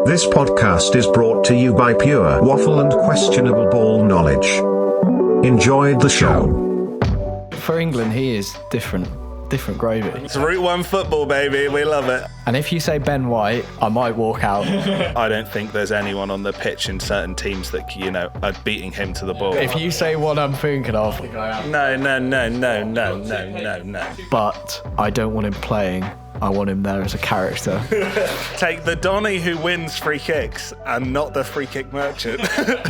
This podcast is brought to you by Pure Waffle and Questionable Ball Knowledge. Enjoyed the show. For England, he is different gravy. It's Route 1 football, baby. We love it. And if you say Ben White, I might walk out. I don't think there's anyone on the pitch in certain teams that, are beating him to the ball. If you say what I'm thinking of, No. but I don't want him playing. I want him there as a character. Take the Donny who wins free kicks and not the free kick merchant.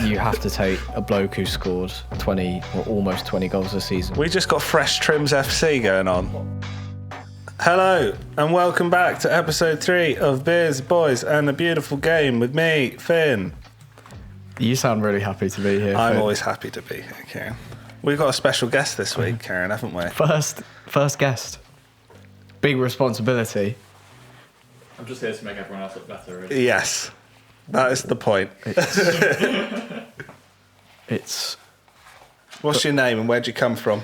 You have to take a bloke who scored 20 or almost 20 goals a season. We just got Fresh Trims FC going on. Hello and welcome back to episode 3 of Beers, Boys and a Beautiful Game with me, Finn. You sound really happy to be here. I'm Finn. always happy to be here, Kieran. We've got a special guest this week, Kieran, haven't we? First guest. Big responsibility. I'm just here to make everyone else look better, really. Yes, that is the point. It's What's your name and where'd you come from?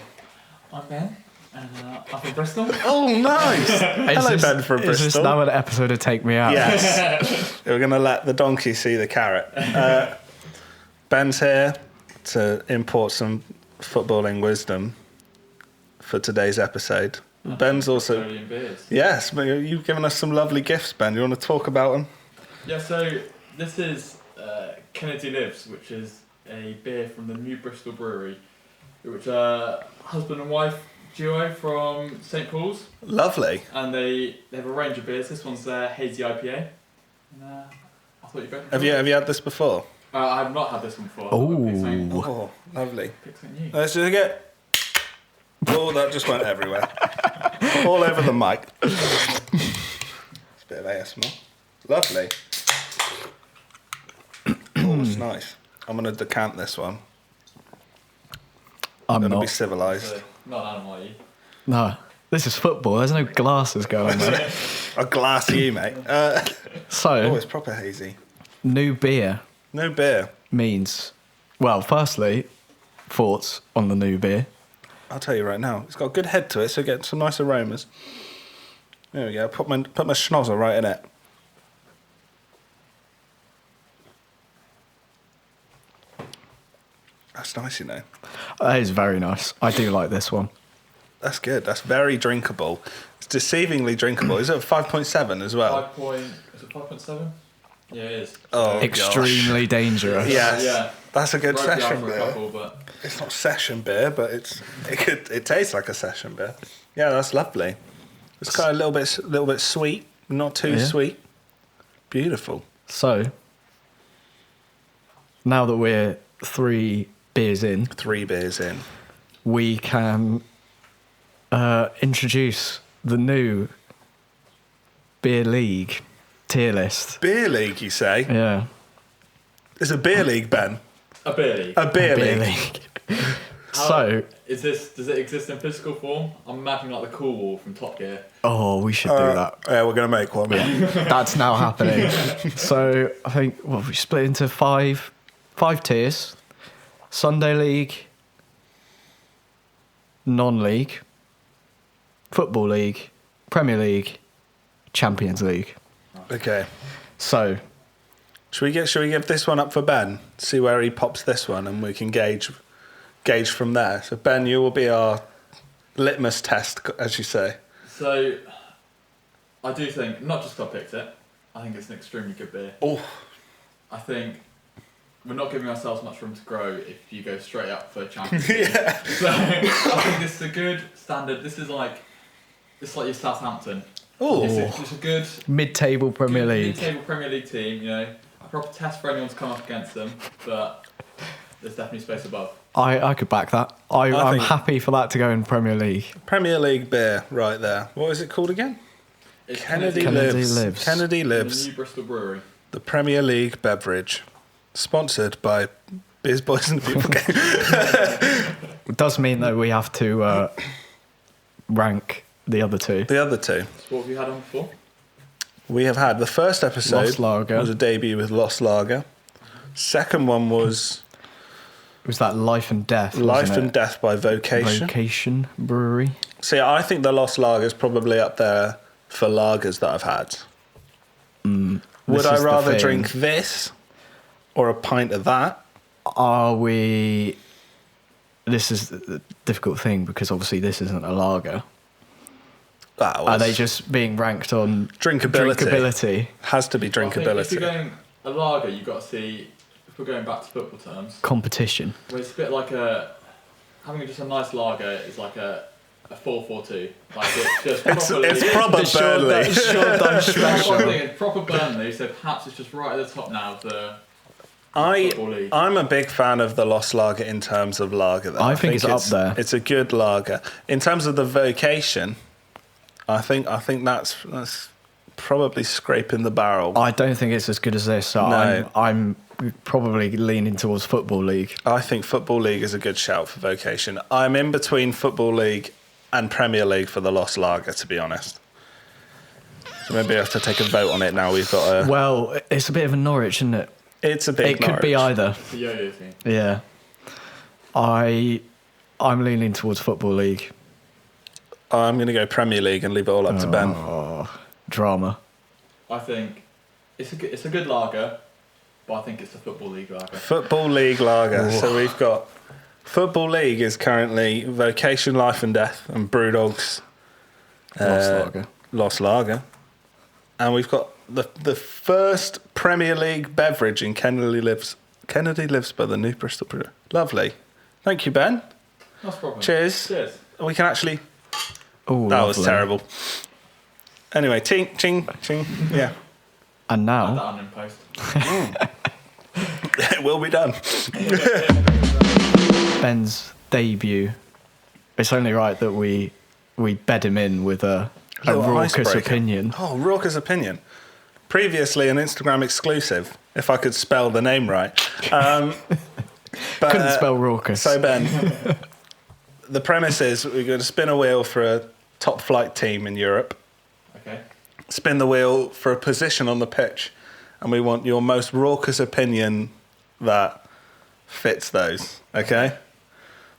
I'm Ben, and I'm from Bristol. Oh, nice. Hello, Ben from Bristol. Is this now an episode of Take Me Out? Yes. We're going to let the donkey see the carrot. Ben's here to import some footballing wisdom for today's episode. Ben's also... Australian beers. Yes, but you've given us some lovely gifts, Ben. You want to talk about them? Yeah, so this is Kennedy Lives, which is a beer from the New Bristol Brewery, which husband and wife duo from St Paul's. Lovely. And they have a range of beers. This one's their hazy IPA. And I thought you'd better. Have you had this before? I have not had this one before. Oh, lovely. Pick something new. Let's just get... Oh, that just went everywhere. All over the mic. It's a bit of ASMR. Lovely. Oh, it's nice. I'm going to decant this one. I'm going to be not. civilised. So, not an animal, are you? No. This is football. There's no glasses going on. A glass of you, mate. Oh, So, it's proper hazy. new beer No beer. means... Well, firstly, thoughts on the new beer. I'll tell you right now. It's got a good head to it, so you get some nice aromas. There we go. Put my schnozzle right in it. That's nice, you know. That is very nice. I do like this one. That's good. That's very drinkable. It's deceivingly drinkable. Is it 5.7 as well? Is it 5.7? Yeah, it is. Oh, Extremely dangerous. Yes. Yeah. That's a good Broke the session arm for a beer. couple, but It's not session beer, but it tastes like a session beer. Yeah, that's lovely. It's kind of a little bit sweet, not too Yeah. sweet. Beautiful. So, now that we're 3 beers in, 3 beers in. we can introduce the new beer league tier list. Beer league, you say? Yeah. It's a beer league, Ben. a beer league. A beer Beer league. league. So, Does it exist in physical form? I'm imagining like the cool wall from Top Gear. oh, we should do that. Yeah, we're going to make one. That's now happening. So, I think, we split into five tiers. Sunday League, Non-League, Football League, Premier League, Champions League. Okay. So, Should we give this one up for Ben? See where he pops this one, and we can gauge from there. So Ben, you will be our litmus test, as you say. So, I do think, not just 'cause I picked it, I think it's an extremely good beer. Oh, I think we're not giving ourselves much room to grow if you go straight up for Champions League. yeah. So, I think this is a good standard. This is like your Southampton. Oh, It's a good mid-table Premier League. mid-table Premier League team, a proper test for anyone to come up against them, but there's definitely space above. I could back that. I'm think- happy for that to go in Premier League. Premier League beer right there. What is it called again? It's Kennedy Kennedy Lives. Lives. Kennedy from Lives. the New Bristol Brewery. The Premier League beverage. Sponsored by Beers, Boys and the Beautiful Game. It does mean that we have to rank the other two. The other two. So what have you had on before? We have had the first episode Lost Lager. was a debut with Lost Lager. Second one was It was that Life and Death. Life wasn't and it? Death by Vocation. Vocation Brewery. See, I think the Lost Lager is probably up there for lagers that I've had. Would This I is the rather thing. drink this or a pint of that? Are we? This is the difficult thing because obviously this isn't a lager. Are they just being ranked on drinkability? Has to be I think if you're drinkability. going a lager, you've got to see, if we're going back to football terms, Competition. well, it's a bit like having just a nice lager is like a 4-4-2. Like it's just properly... It's proper Burnley. It's proper Burnley, so perhaps it's just right at the top now of the Football League. I'm a big fan of the Lost Lager in terms of lager. Though. I think it's up there. It's a good lager. In terms of the vocation, I think that's probably scraping the barrel. I don't think it's as good as this. So No. I'm probably leaning towards Football League. I think Football League is a good shout for vocation. I'm in between Football League and Premier League for the Lost Lager, to be honest. So maybe I have to take a vote on it now. We've got a... Well, it's a bit of a Norwich, isn't it? It's a big It could be Norwich. either. It's a yo-yo thing. Yeah. I'm leaning towards Football League. I'm going to go Premier League and leave it all up to Ben. Oh, drama. I think it's a good lager, but I think it's the Football League lager. Football League lager. So we've got Football League is currently Vocation, Life and Death, and Brewdog's Lost Lager. And we've got the first Premier League beverage in Kennedy Lives by the New Bristol Brewery. Lovely. Thank you, Ben. Not a problem. Cheers. Cheers. We can actually... Oh, That was terrible. Anyway, ching, ching, ching. Yeah. And Add that now, on in post. It will be done. Ben's debut. It's only right that we bed him in with a Little raucous icebreaker. opinion. Oh, raucous opinion. Previously an Instagram exclusive, if I could spell the name right. But, Couldn't spell raucous. So, Ben, the premise is we're going to spin a wheel for a top flight team in Europe, Okay. spin the wheel for a position on the pitch, and we want your most raucous opinion that fits those, okay?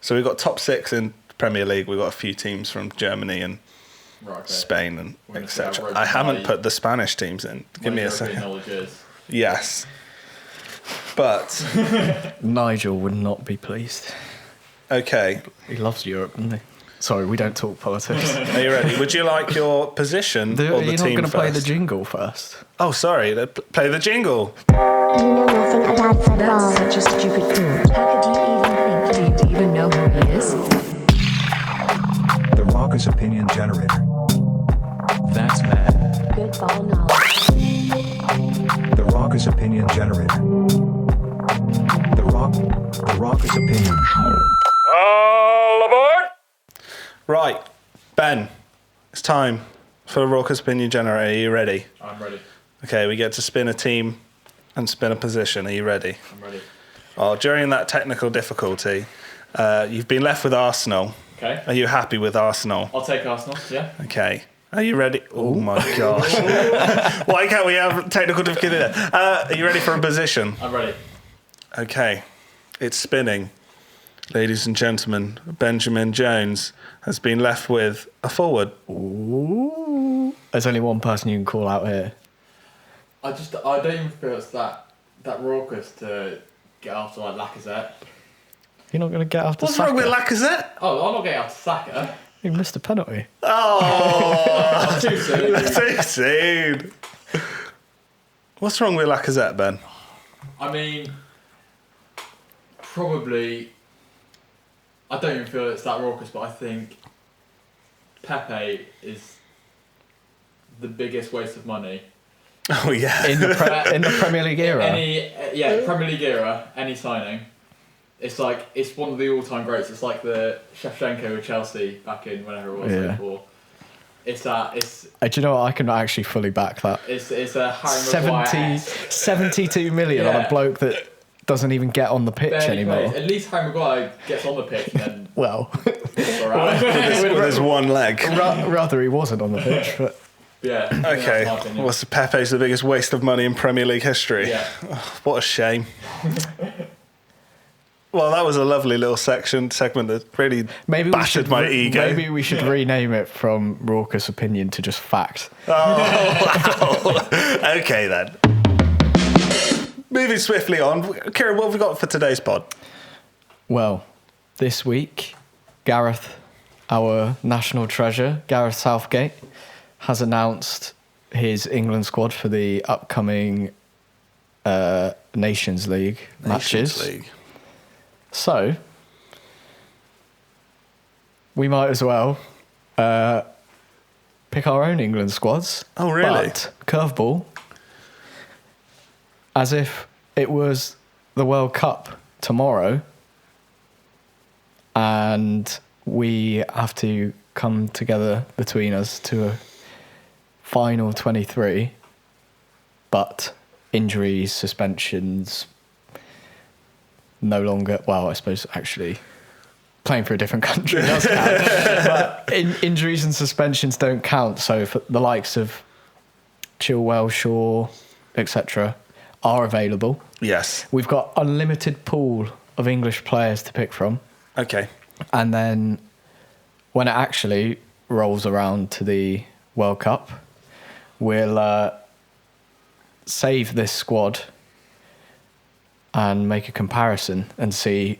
So we've got top 6 in Premier League. We've got a few teams from Germany and Right, okay. Spain and We're gonna see how etc. rogue I haven't my- put the Spanish teams in. Give me a European second. knowledge is. Yes. But, Nigel would not be pleased. okay. He loves Europe, doesn't he? Sorry, we don't talk politics. Are you ready? Would you like your position or the You're not team going to play the first? jingle first. Oh, sorry. Play the jingle. You know nothing about football. That's such a stupid thought. How could you even think? Do you even know who he is? The raucous opinion generator. That's mad. Good ball knowledge. The raucous opinion generator. The raucous opinion. Right. Ben, it's time for a raucous opinion generator. Are you ready? I'm ready. Okay, we get to spin a team and spin a position. Are you ready? I'm ready. Oh, during that technical difficulty, you've been left with Arsenal. Okay. Are you happy with Arsenal? I'll take Arsenal, yeah. Okay. Are you ready? Oh my gosh. Why can't we have technical difficulty there? Are you ready for a position? I'm ready. Okay. It's spinning. Ladies and gentlemen, Benjamin Jones has been left with a forward. There's only one person you can call out here. I don't even feel it's that raucous to get after like Lacazette. You're not going to get after What's Saka. wrong with Lacazette? Oh, I'm not getting after Saka. You missed a penalty. Oh, Too soon. too soon. What's wrong with Lacazette, Ben? I mean, probably. I don't even feel it's that raucous, but I think Pepe is the biggest waste of money. Oh, yeah. In the Premier League era. Premier League era, any signing. It's like, it's one of the all-time greats. It's like the Shevchenko with Chelsea back in whenever it was. Yeah. Before. It's that. Do you know what? I can actually fully back that. It's a Harry Maguire. 72 million on Yeah. a bloke that doesn't even get on the pitch Barely anymore. plays. At least Harry Maguire gets on the pitch and then Well, it's alright. With his one leg. rather he wasn't on the pitch, but Yeah. I think Okay. that's my opinion. Well, so Pepe's the biggest waste of money in Premier League history. Yeah. What a shame. Well, that was a lovely little segment that really maybe battered my ego. Maybe we should rename it from raucous opinion to just fact. Oh, wow. Okay, then. Moving swiftly on. Kieran, what have we got for today's pod? Well, this week, Gareth, our national treasure, Gareth Southgate, has announced his England squad for the upcoming Nations League matches. League. So, we might as well pick our own England squads. Oh, really? But, curveball, as if it was the World Cup tomorrow and we have to come together between us to a final 23, but injuries, suspensions, no longer, well, I suppose actually playing for a different country does count, but injuries and suspensions don't count. So for the likes of Chilwell, Shaw, etc. are available. Yes. We've got unlimited pool of English players to pick from. Okay. And then when it actually rolls around to the World Cup, we'll save this squad and make a comparison and see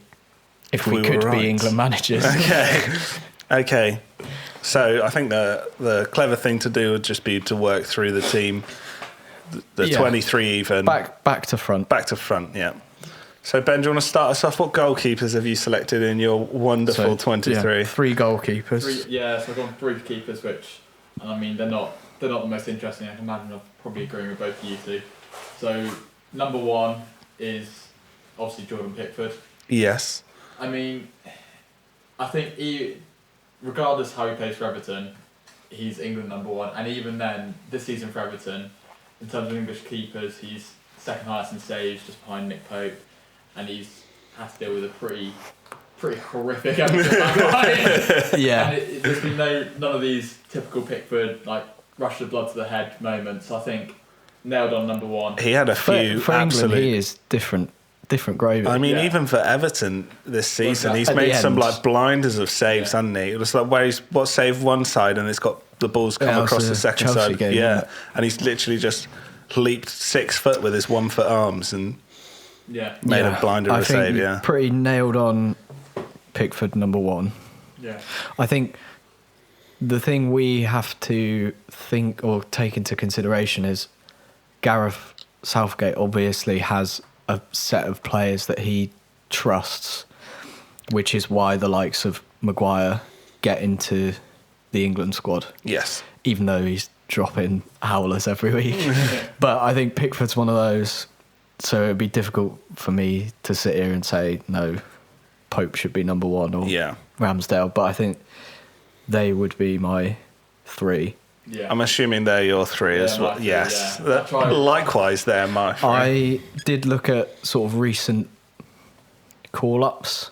if we could be England managers. Okay. So I think the clever thing to do would just be to work through the team, the 23 even. Back to front. Back to front, yeah. So, Ben, do you want to start us off? What goalkeepers have you selected in your wonderful 23? Yeah, 3 goalkeepers. So I've gone 3 keepers, which, I mean, they're not the most interesting. I can imagine I'm probably agreeing with both of you two. So, number 1 is obviously Jordan Pickford. Yes. I mean, I think regardless how he plays for Everton, he's England number 1. And even then, this season for Everton, in terms of English keepers, he's second highest in saves, just behind Nick Pope. And he's had to deal with a pretty horrific Everton backline. Yeah. And there's been none of these typical Pickford, like, rush the blood to the head moments. I think nailed on number 1. He had a few. For England, he is different gravy. I mean, even for Everton this season, he's made some like blinders of saves, hasn't he? It was like where he's saved one side and it's got the balls come across the second Chelsea side. Game, and he's literally just leaped 6 foot with his 1 foot arms and made a blinder of a save. Yeah, pretty nailed on Pickford number 1. Yeah, I think the thing we have to think or take into consideration is Gareth Southgate obviously has a set of players that he trusts, which is why the likes of Maguire get into the England squad. Yes. Even though he's dropping howlers every week. But I think Pickford's one of those, so it'd be difficult for me to sit here and say, no, Pope should be number 1 or Ramsdale. But I think they would be my 3. Yeah. I'm assuming they're your 3 as well. Yes. Likewise, they're my 3. I did look at sort of recent call-ups,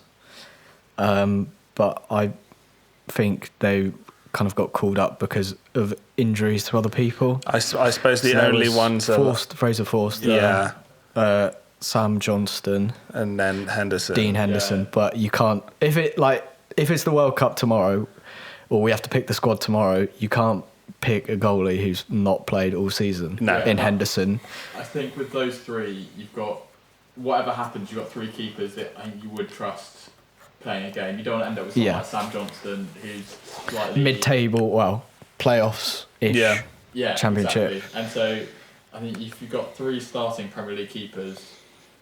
but I think they kind of got called up because of injuries to other people. I suppose the only ones are Fraser Forster, Sam Johnston, and then Henderson, Dean Henderson. Yeah. But you can't if it's the World Cup tomorrow, or we have to pick the squad tomorrow. You can't pick a goalie who's not played all season. In Henderson. I think with those 3, you've got whatever happens, you've got 3 keepers that I think you would trust playing a game. You don't want to end up with someone like Sam Johnston, who's slightly mid-table, playoffs-ish. Championship. Exactly. And so I think if you've got 3 starting Premier League keepers,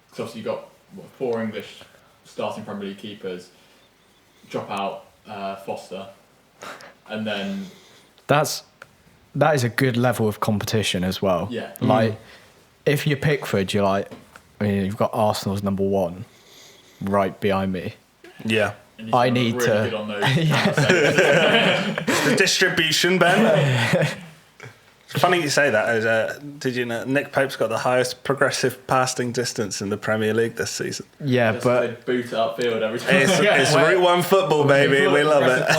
because obviously you've got 4 English starting Premier League keepers, drop out Foster, and then that is a good level of competition as well. Yeah. Like, if you're Pickford, you're like, I mean, you've got Arsenal's number 1 right behind me. Yeah. I need really to. Good on those It's the distribution, Ben. Funny you say that. Did you know Nick Pope's got the highest progressive passing distance in the Premier League this season? Yeah, but they boot it upfield every time. It's Route 1 football, baby. We love it.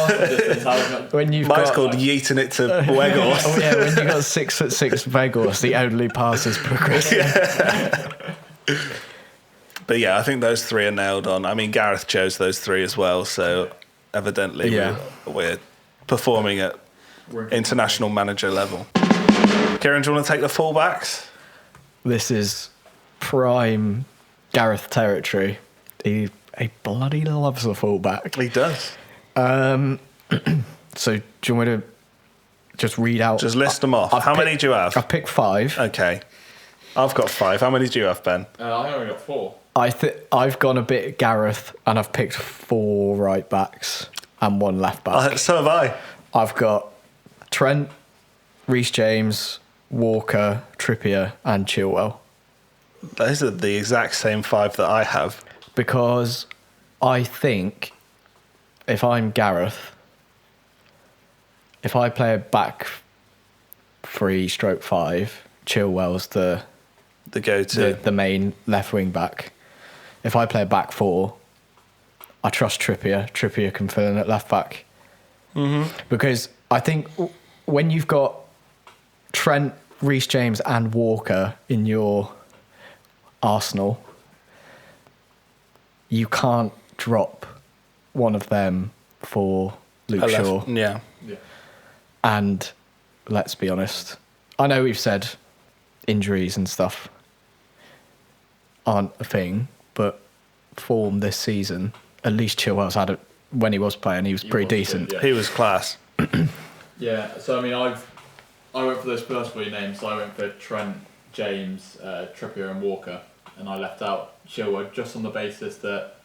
When Mike's called yeeting it to Weghorst. When you've got 6'6" Weghorst, the only pass is progressive. But yeah, I think those 3 are nailed on. I mean, Gareth chose those 3 as well, so evidently we're performing at international manager level. Kieran, do you want to take the fullbacks? This is prime Gareth territory. He bloody loves a fullback. He does. So do you want me to just read out? Just list them off. How many do you have? I've picked 5. Okay. I've got 5. How many do you have, Ben? I only got 4. I've gone a bit Gareth, and I've picked 4 right backs and 1 left back. So have I. I've got Trent, Reece James, Walker, Trippier, and Chilwell. Those are the exact same 5 that I have. Because I think if I'm Gareth, if I play a back 3/5, Chilwell's the go-to. the main left wing back. If I play a back 4, I trust Trippier. Trippier can fill in at left back. Mm-hmm. Because I think when you've got Trent, Reece James, and Walker in your arsenal, you can't drop one of them for Luke Shaw. Yeah. And let's be honest, I know we've said injuries and stuff aren't a thing, but form this season, at least Chilwell's had it when he was playing. He was pretty decent. Good, yeah. He was class. Yeah, so I mean, I went for those first 3 names. So I went for Trent, James, Trippier, and Walker, and I left out Chilwell just on the basis that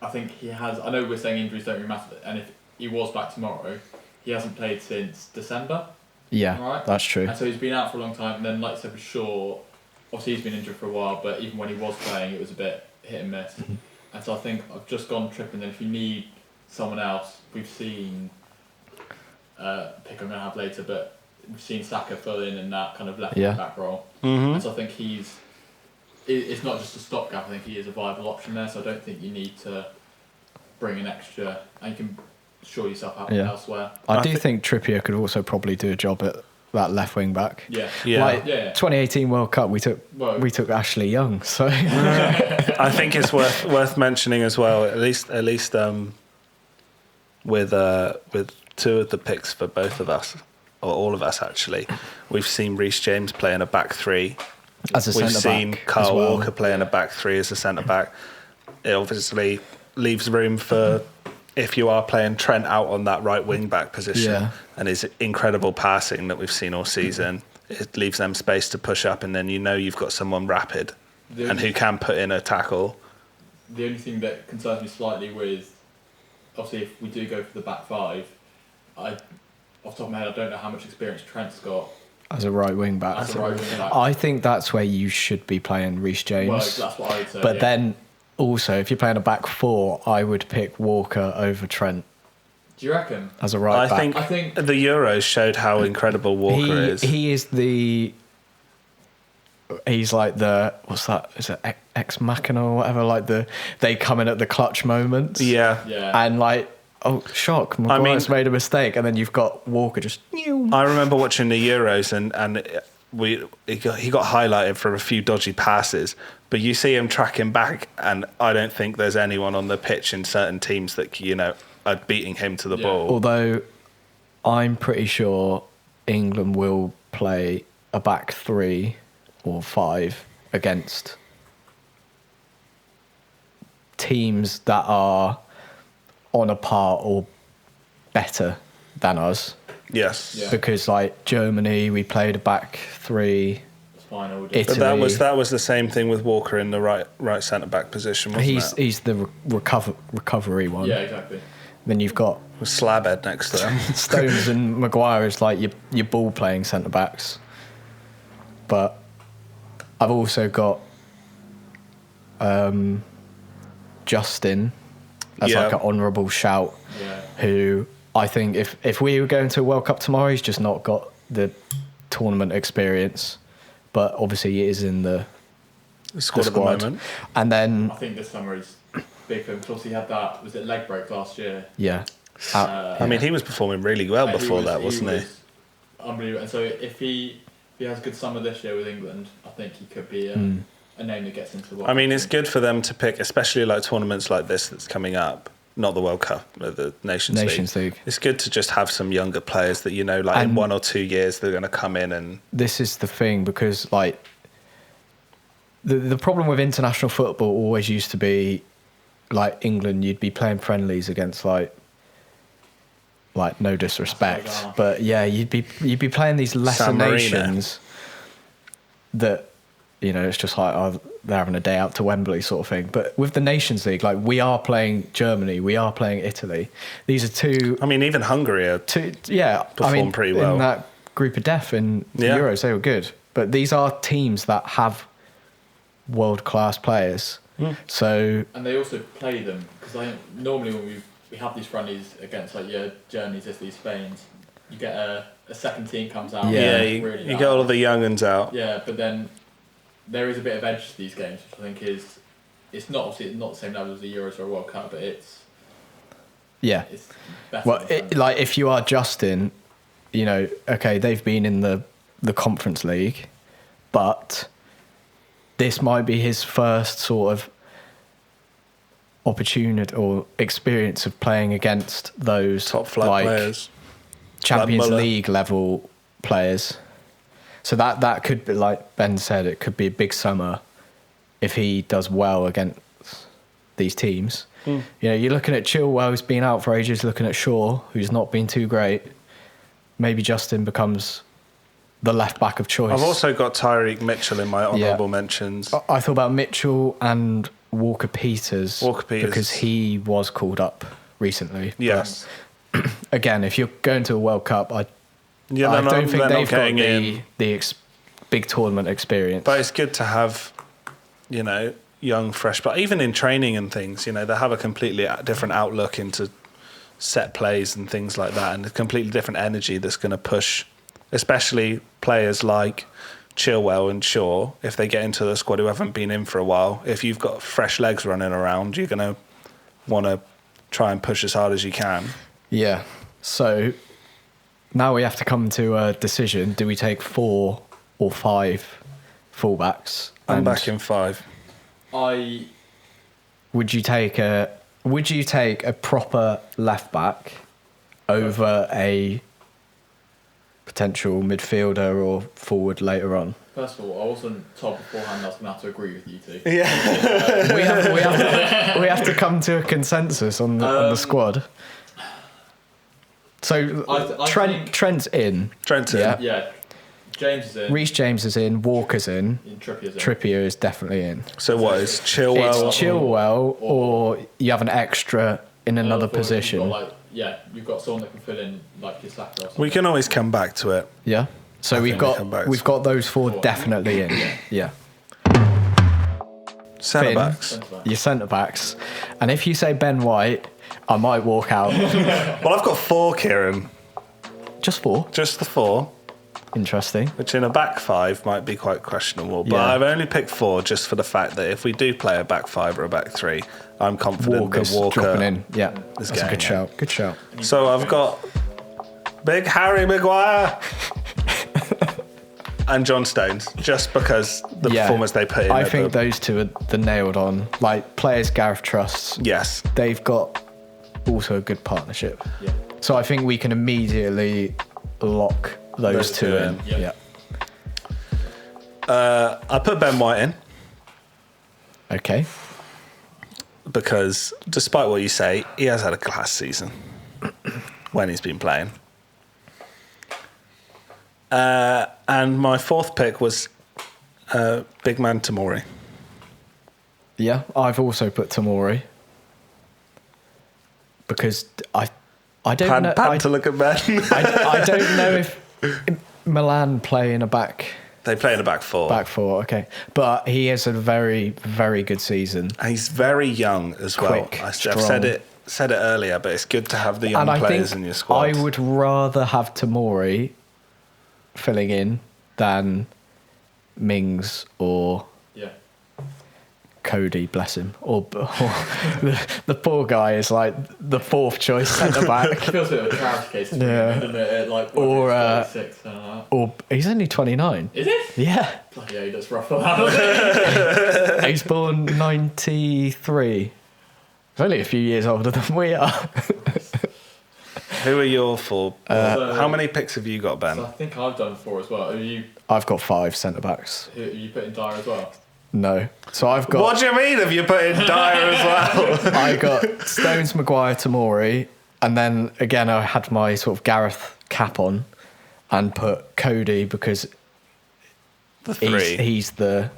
I think he has. I know we're saying injuries don't really matter, and if he was back tomorrow, he hasn't played since December. Yeah, right? that's true. And so he's been out for a long time. And then, like I said, for Shaw, obviously he's been injured for a while, but even when he was playing, it was a bit hit and miss. And so I think I've just gone Trippier. And then if you need someone else, we've seen pick I'm going to have later, but we've seen Saka fill in that kind of left back role. Mm-hmm. And so I think it's not just a stopgap. I think he is a viable option there. So I don't think you need to bring an extra, and you can shore yourself out elsewhere. I do think Trippier could also probably do a job at that left wing back. Yeah. Like 2018 World Cup, we took Ashley Young. So I think it's worth mentioning as well. At least with 2 of the picks for both of us, or all of us actually, we've seen Reece James play in a back 3. As a We've centre seen back Kyle as well. Walker play in a back 3 as a centre back. It obviously leaves room for, if you are playing Trent out on that right wing back position, and his incredible passing that we've seen all season, it leaves them space to push up, and then you've got someone rapid and who can put in a tackle. The only thing that concerns me slightly with, obviously, if we do go for the back 5, off the top of my head, I don't know how much experience Trent's got as a right wing back. I think that's where you should be playing Reece James. Well, that's what I would say. But then also, if you're playing a back 4, I would pick Walker over Trent. Do you reckon? As a right back. I think the Euros showed how incredible Walker is. He is he's like the, what's that? Is it ex machina or whatever? They come in at the clutch moments. Yeah. And shock! Maguire's made a mistake, and then you've got Walker just. I remember watching the Euros, and he got highlighted for a few dodgy passes, but you see him tracking back, and I don't think there's anyone on the pitch in certain teams that are beating him to the ball. Although I'm pretty sure England will play a back 3 or 5 against teams that are on a par or better than us. Yes. Yeah. Because Germany, we played a back 3. It's fine, Italy. But that was the same thing with Walker in the right centre back position, wasn't it? He's the recovery one. Yeah, exactly. Then you've got With Slabhead next to him. Stones and Maguire is like your ball playing centre backs. But I've also got Justin as an honourable shout, who I think if we were going to a World Cup tomorrow, he's just not got the tournament experience. But obviously he is in the squad at the moment. And then I think this summer is big for him, because he had that, was it leg break last year? Yeah. I mean, he was performing really well before that, wasn't he? Unbelievable. And so if he has a good summer this year with England, I think he could be a name that gets into the World Cup. I mean, it's good for them to pick, especially tournaments like this that's coming up. Not the World Cup, but the Nations League. It's good to just have some younger players that in 1 or 2 years they're going to come in and. This is the thing, because the problem with international football always used to be, like England, you'd be playing friendlies against like no disrespect, but yeah, you'd be playing these lesser San Marino. nations that, you know, it's just like, oh, they're having a day out to Wembley sort of thing. But with the Nations League, like, we are playing Germany, we are playing Italy. These are two. I mean, even Hungary are Performed pretty well. in that group of death in the Yeah. Euros. They were good, but these are teams that have world class players. So And they also play them because I think normally when we have these friendlies against like your Germany's, Italy's, Spain's, you get a second team comes out. Yeah. you really get all of the younguns out. Yeah, but then there is a bit of edge to these games, which I think is it's not obviously not the same level as the Euros or a World Cup, but it's better. well, like if you are Justin, you know, okay, they've been in the Conference League, but this might be his first sort of opportunity or experience of playing against those Top flight like players. Champions Like Muller. League level players. So that could be, like Ben said, it could be a big summer if he does well against these teams. You know, you're looking at Chilwell, who's been out for ages, looking at Shaw, who's not been too great. Maybe Justin becomes the left back of choice. I've also got Tyreek Mitchell in my honourable mentions. I thought about Mitchell and Walker Peters. Peters. Because he was called up recently. Yes. But again, if you're going to a World Cup, I Yeah, don't think they're not they've got getting in. the big tournament experience. But it's good to have, you know, young, fresh, but even in training and things, you know, they have a completely different outlook into set plays and things like that, and a completely different energy that's going to push, especially players like Chilwell and Shaw, if they get into the squad who haven't been in for a while. If you've got fresh legs running around, you're going to want to try and push as hard as you can. Yeah. So now we have to come to a decision. Do we take 4 or 5 fullbacks? I'm And back in 5. Would you take a proper left back over a potential midfielder or forward later on? First of all, I wasn't told beforehand I was going to have to agree with you two. Yeah. we have to come to a consensus on the squad. So I think- Trent's in. Trent's in. Yeah. Yeah, James is in. Reece James is in. Walker's in. Trippier's in. Trippier is definitely in. So what is Chilwell? It's Chilwell, or you have an extra in another Or you've position. got, you've got someone that can fill in like your Saka or something. We can always come back to it. Yeah. So think we come back. we've got those 4 definitely in. Yeah. Centre Finn, backs. your centre backs, and if you say Ben White, I might walk out. Well, I've got 4, Kieran. Just 4. Just the 4. Interesting. Which in a back 5 might be quite questionable. But Yeah. I've only picked 4 just for the fact that if we do play a back 5 or a back 3, I'm confident Walker's that Walker dropping in. Yeah, is that's a getting good in. shout. Good shout. So I've got Big Harry Maguire and John Stones, just because the performance they put in. I at think the, those two are the nailed on. Like players Gareth trusts. yes. They've got also a good partnership. Yeah. So I think we can immediately lock those two in. Yeah. I put Ben White in Okay. because, despite what you say, he has had a class season when he's been playing. And my 4th pick was big man Tomori. Yeah, I've also put Tomori because I don't know. Pan to look at Ben. I don't know if Milan play in a back They play in a back 4. 4. Okay, but he has a very, very good season. And he's very young as well. Quick, I've strong. said it earlier, but it's good to have the young And I players think in your squad. I would rather have Tomori filling in than Mings or Yeah. Cody, bless him, or the poor guy is like the 4th choice centre back. It feels a bit of a trash case. To Yeah. me, doesn't it? Like, Or, 36, Or he's only 29. is it? Yeah, Bloody hell, he does rough on that. he's born 93. He's only a few years older than we are. Who are your 4? How many picks have you got, Ben? So I think I've done 4 as well. I've got 5 centre backs. Are you putting Dyer as well? No. So I've got. What do you mean? Have you put in Dyer as well? I got Stones, Maguire, Tomori, and then again I had my sort of Gareth cap on, and put Cody because The three. he's the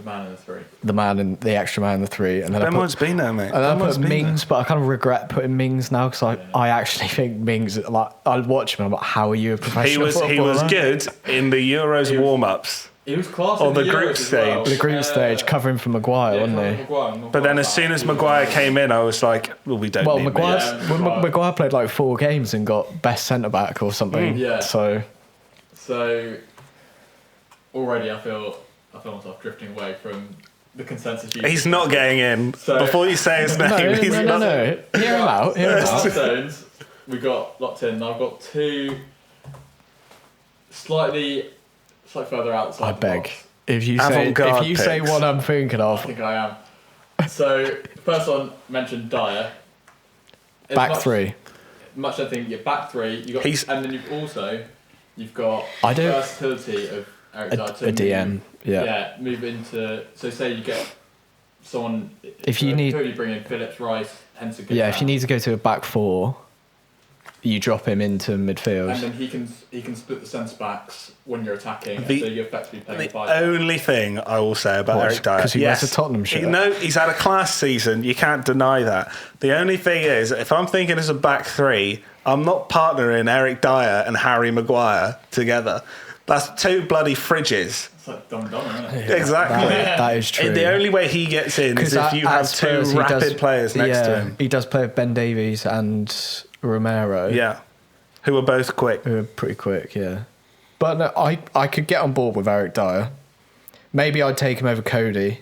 man in the three. the man and the extra man in the three, and then Ben I White's put. been there, mate. And then Ben I White's put been Mings, but I kind of regret putting Mings now because I actually think Mings, like, I watch him and I'm like, how are you a there. professional He was footballer? good in the Euros warm-ups. He was class Or in the Euros group as well. stage. The group stage covering for Maguire, Yeah, wasn't he? Maguire, But then as soon as Maguire came in, I was like, well, we don't Well, need Maguire's, Mings. when Maguire played like 4 games and got best centre back or something. Yeah. So So already I feel myself drifting away from the consensus. He's not getting in. So- Before you say his name, no, he's no, not. no. Hear him out. Hear him out. Stones, we got locked in. I've got 2 slightly further outside. I the beg. box. If you say Avant-garde picks. what I'm thinking I of, think I am. So first one mentioned Dyer. As back much- 3. Much I think your back 3. You got, He's- and then you've got I don't- versatility of Eric Dyer to A DM. Yeah. Yeah, move into. So say you get someone. If you need- who do you bring in? Phillips, Rice, Henson. Yeah, if you need to go to a back 4, you drop him into midfield. and then he can split the centre backs when you're attacking, The- so you're effectively playing The 5. only thing I will say about What, Eric Dyer, 'cause he wears a Tottenham shirt? No, he's had a class season. You can't deny that. The only thing is, if I'm thinking as a back 3, I'm not partnering Eric Dyer and Harry Maguire together. That's 2 bloody fridges. It's like dumb, isn't it? Exactly. That is true. The only way he gets in is if you have 2 Spurs, he rapid does- players next yeah, to him. He does play with Ben Davies and Romero. Yeah. Who are both quick. Who are pretty quick, yeah. But no, I could get on board with Eric Dyer. Maybe I'd take him over Cody.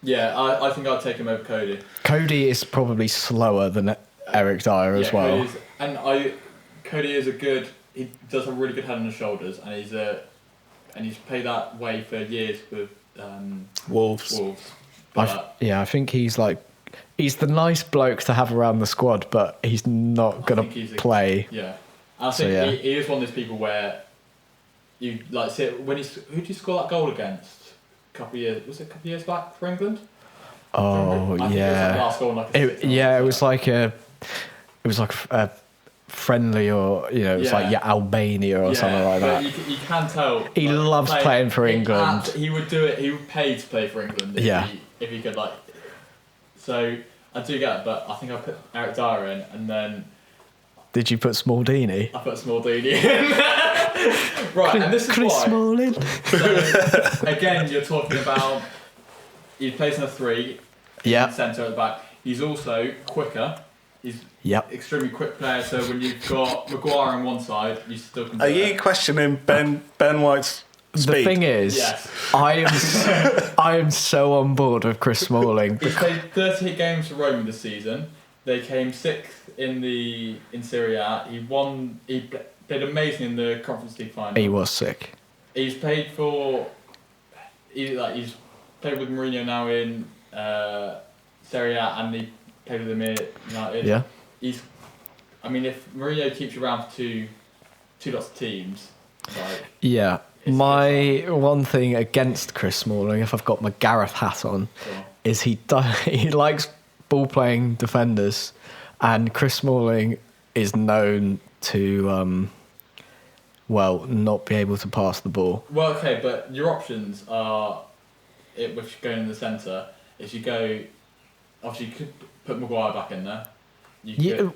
Yeah, I think I'd take him over Cody. Cody is probably slower than Eric Dyer as well. Cody is a good. He does have a really good head on his shoulders, and he's played that way for years with Wolves. But I think he's the nice bloke to have around the squad, but he's not going think he's to a- play. yeah, I So, think yeah. he is one of those people where you like see it when who did you score that goal against? A couple of years back for England? Oh, I think it was like the yeah. last goal in like a It, 6-0 yeah, it or was so. like a friendly, or it was like Albania or something like but that. You can tell He loves playing for he England. He would do it. He would pay to play for England. If he could like. So I do get it, but I think I put Eric Dyer in, and then Did you put Smaldini? I put Smaldini in. Right, and this is Chris why. Smalling. So, again, you're talking about he plays in a 3. Yeah. Centre at the back. He's also quicker. He's Yep. extremely quick player. So when you've got Maguire on one side, you still can. Are do you it. questioning Ben White's speed? The thing is, Yes. I am so on board with Chris Smalling. He's played 38 games for Roma this season. They came 6th in Serie A. He won. He played amazing in the Conference League final. He was sick. He's played for. He's played with Mourinho now in Serie A, and he played with him at United. Yeah. I mean, if Mourinho keeps you around for two lots of teams, like Yeah. My one thing against Chris Smalling, if I've got my Gareth hat on, is he likes ball playing defenders, and Chris Smalling is known to not be able to pass the ball. well, okay, but your options are, which going in the centre, is you go. Obviously, you could put Maguire back in there. You could,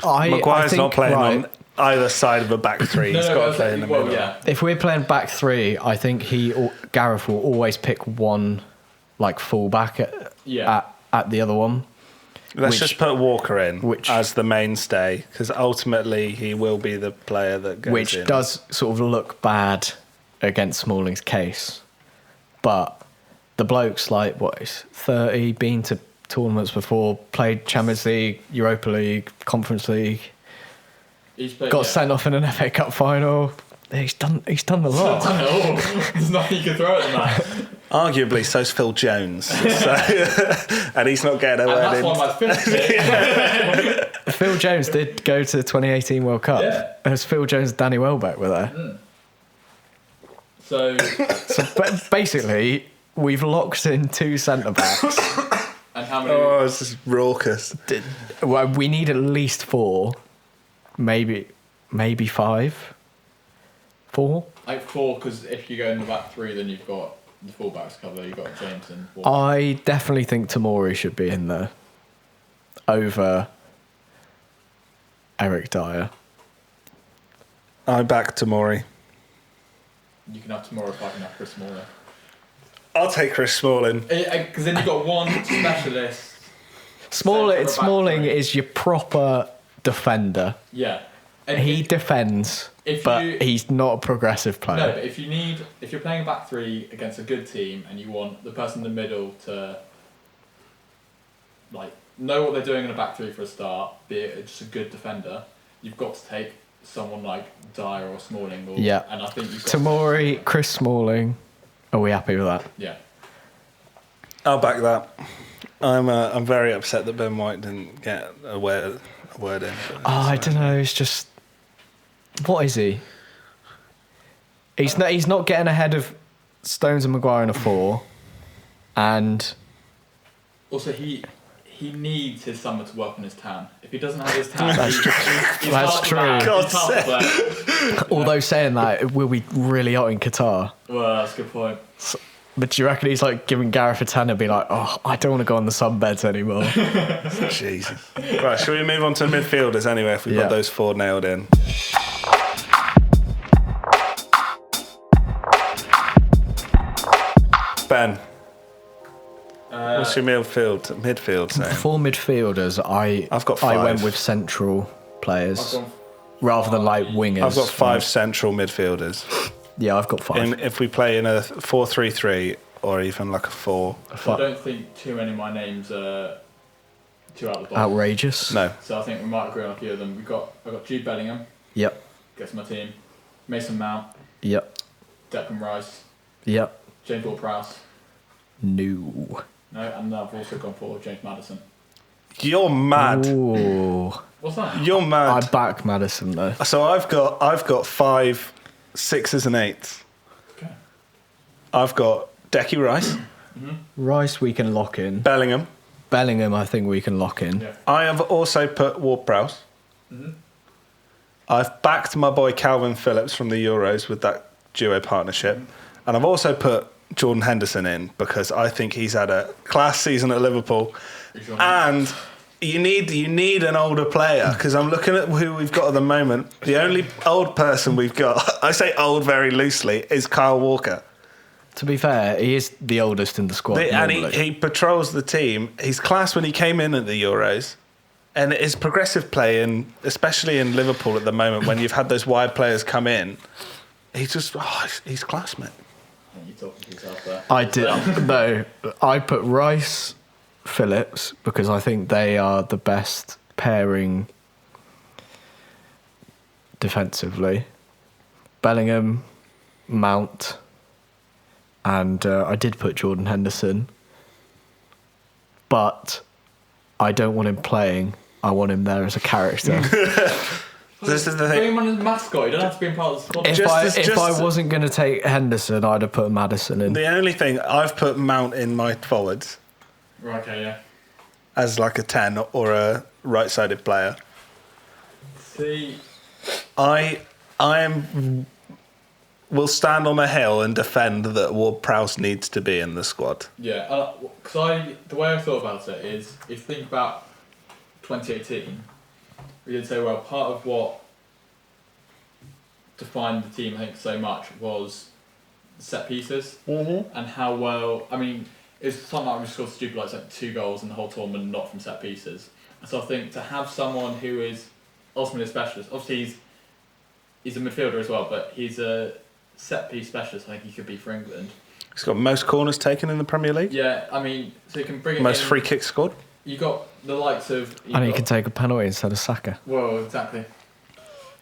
Maguire's not playing right, on either side of a back 3. He's got to play in the middle. yeah. If we're playing back 3, I think Gareth will always pick one full back at the other one. Let's just put Walker in which- as the mainstay, because ultimately he will be the player that goes Which in. does sort of look bad against Smalling's case. But the bloke's he's 30, been to tournaments before, played Champions League, Europa League, Conference League, He's played, got sent off in an FA Cup final. He's done the lot. There's nothing you can throw at the man. Arguably, so's Phil Jones. So, and he's not getting And away that's with why my fifth pick. Phil Jones did go to the 2018 World Cup. Yeah. As Phil Jones and Danny Welbeck were there. So So basically, we've locked in 2 centre backs. And how many? Oh, this is raucous. Well, we need at least 4, maybe 5, 4. Like 4, because if you go in the back 3, then you've got the fullbacks cover. You've got James and. Walker. I definitely think Tamori should be in there over Eric Dyer. I back Tamori. You can have tomorrow if I can have Chris Smalling. I'll take Chris Smalling. Because then you've got one specialist. Smalling is your proper defender. Yeah. And He defends, but he's not a progressive player. No, but if you're playing a back 3 against a good team and you want the person in the middle to like know what they're doing in a back 3 for a start, be just a good defender, you've got to take someone like Dyer or Smalling. Yeah. And I think you've got Tamori, Chris Smalling. Are we happy with that? Yeah. I'll back that. I'm very upset that Ben White didn't get a word in. I don't know. It's just, what is he? He's not getting ahead of Stones and Maguire in a 4, and Also, he needs his summer to work on his tan. If he doesn't have his tan, That's true. he's That's hard to true. back. God's He's hard to back. although saying that, it will be really hot in Qatar. Well, that's a good point. But do you reckon he's like giving Gareth a tan and be like, oh, I don't want to go on the sunbeds anymore? Jesus. Right, shall we move on to midfielders anyway if we've Yeah. got those 4 nailed in? Ben, what's your midfield saying? 4 midfielders, I've got I 5. went with central players I've gone rather than like wingers. I've got 5 central midfielders. Yeah, I've got 5. If we play in a 4-3-3 or even like a 4. I don't think too many of my names are too out of the box. Outrageous. No. So I think we might agree on a few of them. I've got Jude Bellingham, Yep. gets my team. Mason Mount, Yep. Declan Rice, Yep. James Ward-Prowse. No. No, and I've also gone for James Maddison. You're mad. Ooh. What's that? You're I mad. back Madison though. So I've got 5 6s and 8s. Okay. I've got Decky Rice, Rice we can lock in. Bellingham. Bellingham I think we can lock in. Yeah. I have also put Ward-Prowse. I've backed my boy Calvin Phillips from the Euros with that duo partnership. And I've also put Jordan Henderson in because I think he's had a class season at Liverpool. And you need an older player because I'm looking at who we've got at the moment. The only old person we've got, I say old very loosely, is Kyle Walker. To be fair, he is the oldest in the squad. And normally. he patrols the team. He's class when he came in at the Euros. And his progressive play, especially in Liverpool at the moment, when you've had those wide players come in, he's class, mate. You're talking to yourself there. I did. No, I put Rice, Phillips because I think they are the best pairing defensively. Bellingham, Mount, and I did put Jordan Henderson, but I don't want him playing. I want him there as a character. This is the Bring thing. him on as mascot. You don't have to be in part of the squad. If I wasn't going to take Henderson, I'd have put Maddison in. The only thing, I've put Mount in my forwards Right, okay, yeah. as like a 10 or a right-sided player. See, will stand on a hill and defend that Ward-Prowse needs to be in the squad. yeah, because the way I thought about it is, if you think about 2018, we did say, well, part of what defined the team, I think, so much was set pieces and how well. I mean, it's something like we scored stupid like 2 goals in the whole tournament, not from set pieces. And so I think to have someone who is ultimately a specialist, obviously he's a midfielder as well, but he's a set piece specialist. I think he could be for England. He's got most corners taken in the Premier League. Yeah, I mean, so you can bring it Most in. free kicks scored. You got the likes of. And he can take a penalty instead of Saka. Well, exactly.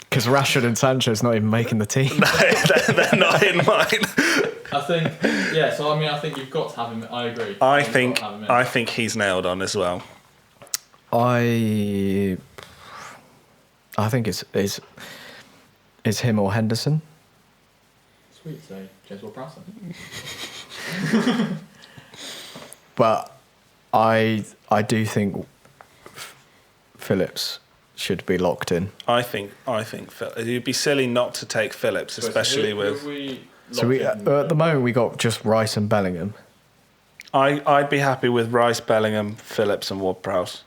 Because Rashford and Sancho's not even making the team. They're not in mine. I think, yeah. So I mean, I think you've got to have him. I agree. I You've think got to have him in. he's nailed on as well. I think it's him or Henderson. Sweet. So James Ward-Prowse. But I do think Phillips should be locked in. I think it'd be silly not to take Phillips, especially with. So at the moment we got just Rice and Bellingham. I'd be happy with Rice, Bellingham, Phillips, and Ward-Prowse.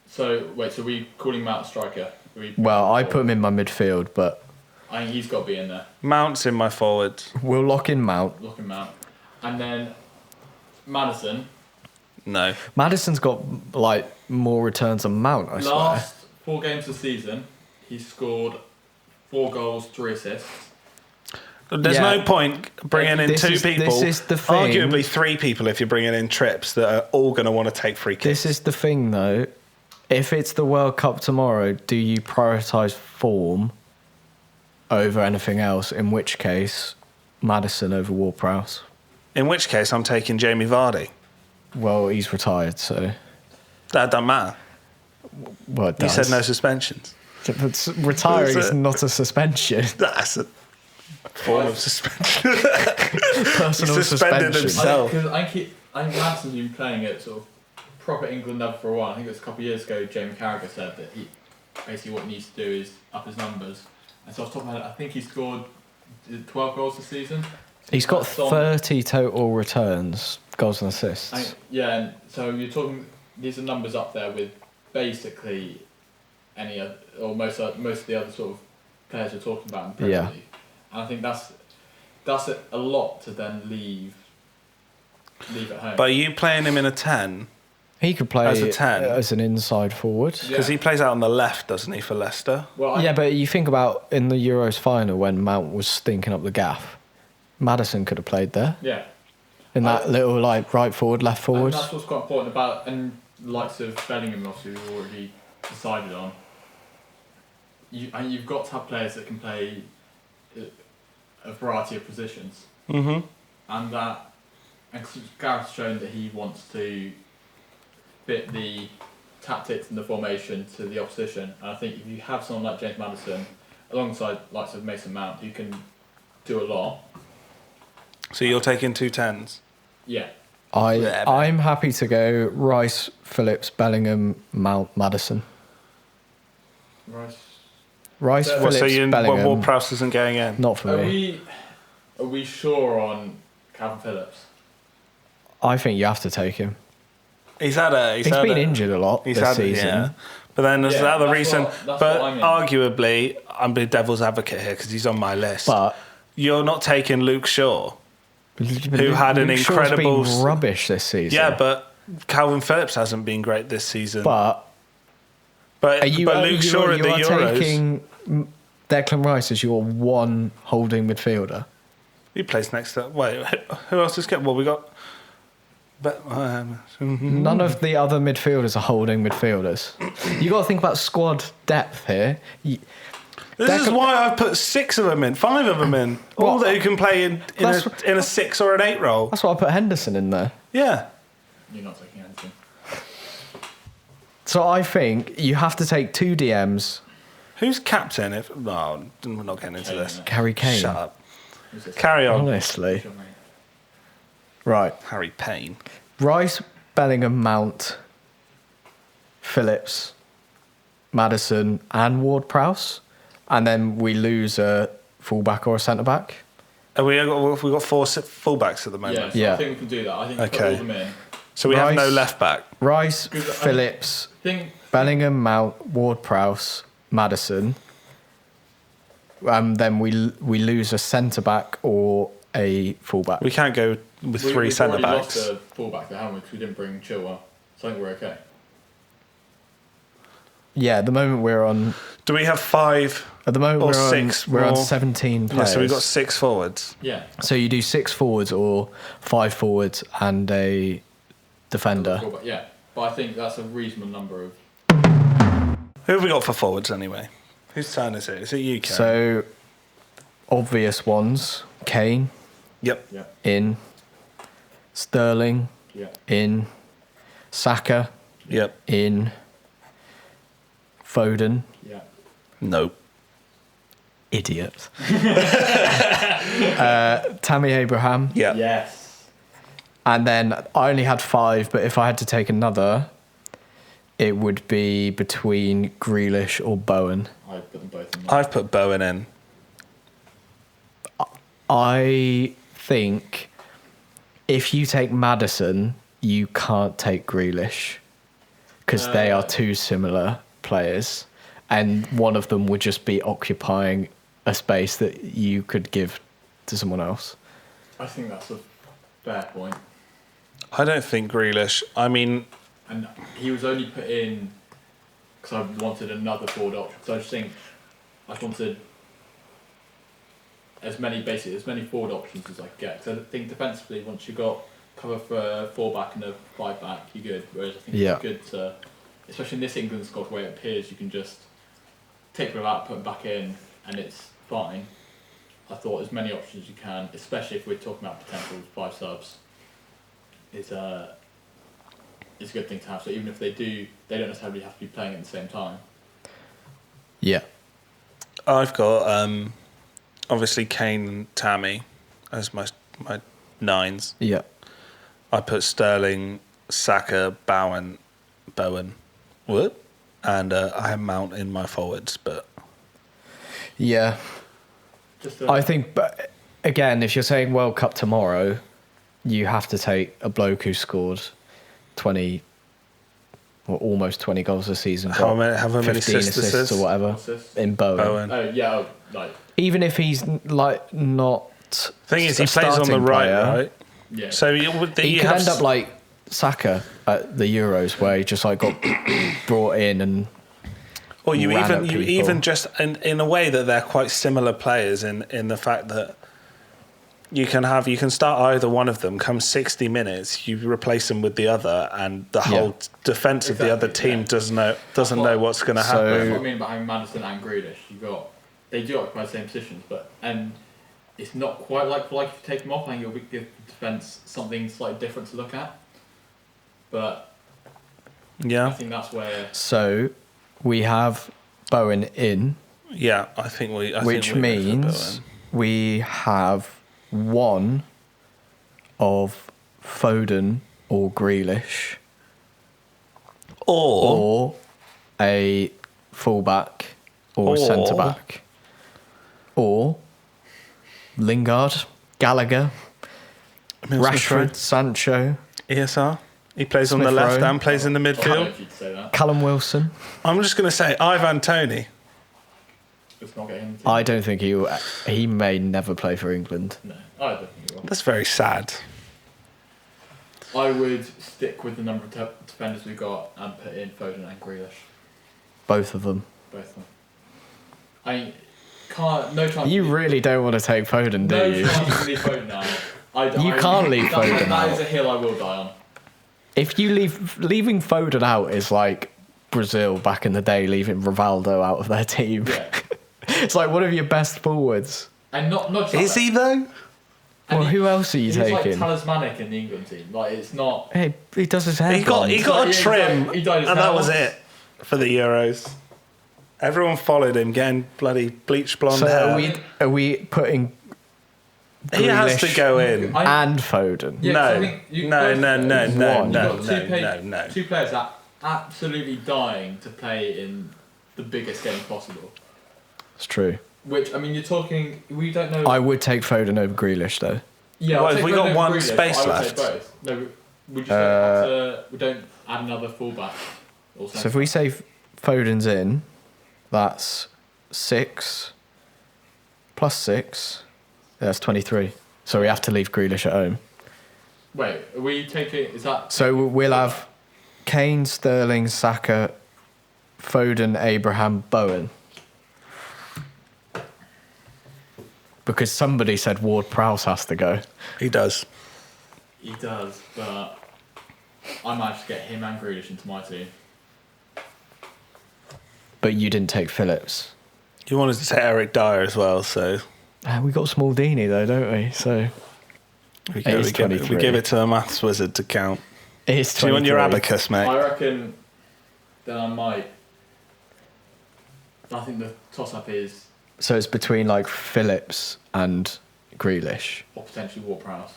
So we calling Mount a striker? Well, I put him in my midfield, but I think he's got to be in there. Mount's in my forwards. we'll lock in Mount. Lock him out. And then Maddison. No. Maddison's got like more returns than Mount, I swear. Last 4 games of the season, he's scored 4 goals, 3 assists. There's Yeah. no point bringing in This 2 is- people. this is the thing. Arguably 3 people if you're bringing in trips that are all going to want to take free kicks. This is the thing, though. If it's the World Cup tomorrow, do you prioritise form over anything else? In which case, Maddison over Ward-Prowse. In which case, I'm taking Jamie Vardy. Well, he's retired, so That doesn't matter. well, it You does. said no suspensions. But retiring That's is it. not a suspension. That's a form of suspension. Personal He suspended suspension. himself. Because I think Maddison's been playing at sort of proper England level for a while. I think it was a couple of years ago. Jamie Carragher said that he basically what he needs to do is up his numbers. And so off the top of my head, I think he scored 12 goals this season. He's got That's on- 30 total returns, goals and assists. Yeah, and so you're talking. These are numbers up there with basically any other, or most of the other sort of players we're talking about in the Premier Yeah. League. And I think that's a lot to then leave at home. But are you playing him in a 10? He could play As a 10? as an inside forward. Yeah. Because he plays out on the left, doesn't he, for Leicester? well, Yeah, but you think about in the Euros final when Mount was stinking up the gaff, Maddison could have played there yeah. in that little like right forward, left And forward. that's what's quite important about, and the likes of Bellingham, obviously, we've already decided on. You've got to have players that can play a variety of positions. Mm-hmm. And Gareth's shown that he wants to fit the tactics and the formation to the opposition. And I think if you have someone like James Maddison, alongside likes of Mason Mount, who can do a lot, So you're taking 2 10s? yeah. I'm happy to go Rice, Phillips, Bellingham, Mount, Maddison. Rice, So- Phillips, Bellingham. Ward-Prowse isn't going in? Not for Are me. we sure on Calvin Phillips? I think you have to take him. He's had been injured a lot this season. Yeah. But then there's Yeah, the other that's reason. what But I mean. arguably, I'm being devil's advocate here because he's on my list. But You're not taking Luke Shaw. who had an incredible- been rubbish this season. Yeah, but Calvin Phillips hasn't been great this season. But But are you, Luke Shaw at the you are Euros, taking Declan Rice as your one holding midfielder? he plays next to. Wait, who else is getting? Well, we got. But, None of the other midfielders are holding midfielders. You got to think about squad depth here. this is why I've put 6 of them in, 5 of them in. All Well, who can play in a 6 or an 8 role. That's why I put Henderson in there. Yeah. You're not taking anything. So I think you have to take 2 DMs. Who's captain? No, we're not getting into Kane, this. isn't Harry Kane. Shut up. Who's this? Carry on. Honestly. Sure, mate. Right. Harry Payne. Rice, Bellingham, Mount, Phillips, Maddison, and Ward-Prowse. And then we lose a fullback or a centre-back. Have we got 4 fullbacks at the Yeah, moment? so Yeah. I think we can do that. I think we put Okay. all them in. So we have Rice. no left back. Rice, Because I- Phillips, Think Bellingham, Mount, Ward-Prowse, Maddison. Then we lose a centre-back or a fullback. We can't go with 3 we've centre already backs. lost a fullback there, haven't we? Because we didn't bring Chilwell. So I think we're okay. Yeah, at the moment we're on. Do we have 5? At the moment Or we're on. 6 We're on more? 17 Yeah, players. so we've got 6 forwards. Yeah. So you do 6 forwards or 5 forwards and a defender. Fullback, yeah. But I think that's a reasonable number of. Who have we got for forwards anyway? Whose turn is it? Is it you, Karen? So obvious ones: Kane Yep. Yeah. in, Sterling Yeah. in, Saka Yep. in, Foden. Yeah. No. Idiot. Tammy Abraham Yep. Yes. And then I only had 5, but if I had to take another, it would be between Grealish or Bowen. I put them both in there. I've put Bowen in. I think if you take Maddison, you can't take Grealish because they are two similar players, and one of them would just be occupying a space that you could give to someone else. I think that's a fair point. I don't think Grealish. I mean, And he was only put in because I wanted another forward option. So I just think I wanted as many forward options as I could get. So I think defensively, once you got cover for a 4-back and a 5-back, you're good. Whereas I think it's good to, especially in this England squad where it appears you can just take them out, put them back in, and it's fine. I thought as many options as you can, especially if we're talking about potential 5 subs, is a good thing to have. So even if they don't necessarily have to be playing at the same time. Yeah. I've got obviously Kane and Tammy as my 9s. Yeah. I put Sterling, Saka, Bowen, Whoop, and I have Mount in my forwards, but Yeah. Just I think, but again, if you're saying World Cup tomorrow, you have to take a bloke who scored 20 or almost 20 goals a season. How got many 15 assists or whatever Assists. in Bowen. Bowen. Even if he's like not. Thing is, a he plays on the starting right, player, right? Yeah. So He could end up like Saka at the Euros, where he just like got brought in and. or you ran at even people. just in a way that they're quite similar players in the fact that you can start either one of them. Come 60 minutes, you replace them with the other, and the whole defense of the other team doesn't know what's going to happen. That's what I mean about having Maddison and Grealish. They do occupy the same positions, and it's not quite like if you take them off, I think you'll give the defence something slightly different to look at. But I Yeah, think that's where. So we have Bowen in, yeah. I think we. which means we have one of Foden or Grealish or a fullback or centre back or Lingard, Gallagher, Rashford, Sancho, ESR. He plays on Smith the left Rowe. and plays in the I don't know midfield. if you'd say that. Callum Wilson. I'm just going to say Ivan Toney. It's not getting into. I don't think he may never play for England. No, I don't think he will. That's very sad. I would stick with the number of defenders we've got and put in Foden and Grealish. Both of them. Both of them. No chance. You really don't want to take Foden, do no you? chance to leave Foden out. You can't leave Foden That out. is a hill I will die on. If you leaving Foden out is like Brazil back in the day leaving Rivaldo out of their team. Yeah. It's like one of your best forwards. And not just Is that. he though? And Well, who else are you he's taking? like talismanic in the England team. Like it's not. Hey, he does his hair. He got a Yeah, trim, he dyed his and hair that was once. it for the Euros. Everyone followed him, getting bloody bleach blonde So hair. are we putting He has to Grealish go in. and Foden? Yeah, 'cause I No, think you- no, both no, of no, those- no, One. no, You've got no. two players that are absolutely dying to play in the biggest game possible. It's true. Which I mean, you're talking. We don't know. I would take Foden over Grealish though. Yeah, Well, I'll if take we Foden got over one Grealish, space but I would left. take both. No, we just don't have to. We don't add another fullback. Or So if we say Foden's in, that's 6 plus 6. That's 23. So we have to leave Grealish at home. wait, are we taking? Is that So we'll have Kane, Sterling, Saka, Foden, Abraham, Bowen. Because somebody said Ward-Prowse has to go. He does. he does? But I might just get him and Grealish into my team. But you didn't take Phillips. You wanted to take Eric Dyer as well, so We got Smaldini though, don't we? So we It is give 23. it to a maths wizard to count. it is 23. Do you want your abacus, mate? I reckon. Then I might. I think the toss-up is So it's between like Phillips and Grealish. or potentially Ward-Prowse.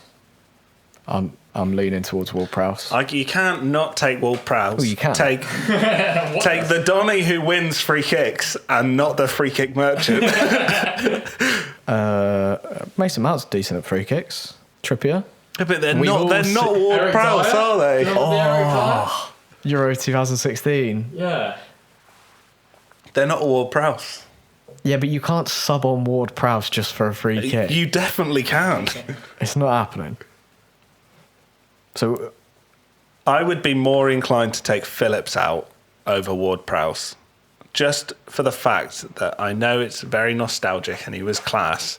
I'm leaning towards Ward-Prowse. You can't not take Ward-Prowse. Oh, you can. Take the Donny who wins free kicks and not the free kick merchant. Mason Mount's decent at free kicks. Trippier. But they're We've not all Ward-Prowse, Eric Dyer? are they? Do you remember the Eric Dyer? Euro 2016. Yeah. They're not Ward-Prowse. Yeah, but you can't sub on Ward-Prowse just for a free kick. You definitely can. It's not happening. So I would be more inclined to take Phillips out over Ward-Prowse, just for the fact that I know it's very nostalgic and he was class,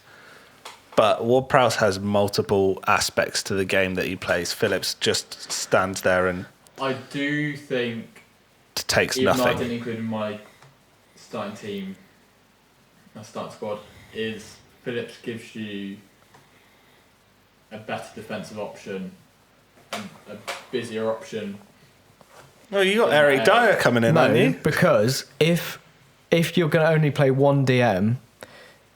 but Ward-Prowse has multiple aspects to the game that he plays. Phillips just stands there and I do think, takes even though I nothing. didn't include in my starting team, my starting squad, is Phillips gives you a better defensive option and a busier option. Oh, you got Eric Dyer coming in, haven't you? because if you're going to only play one DM,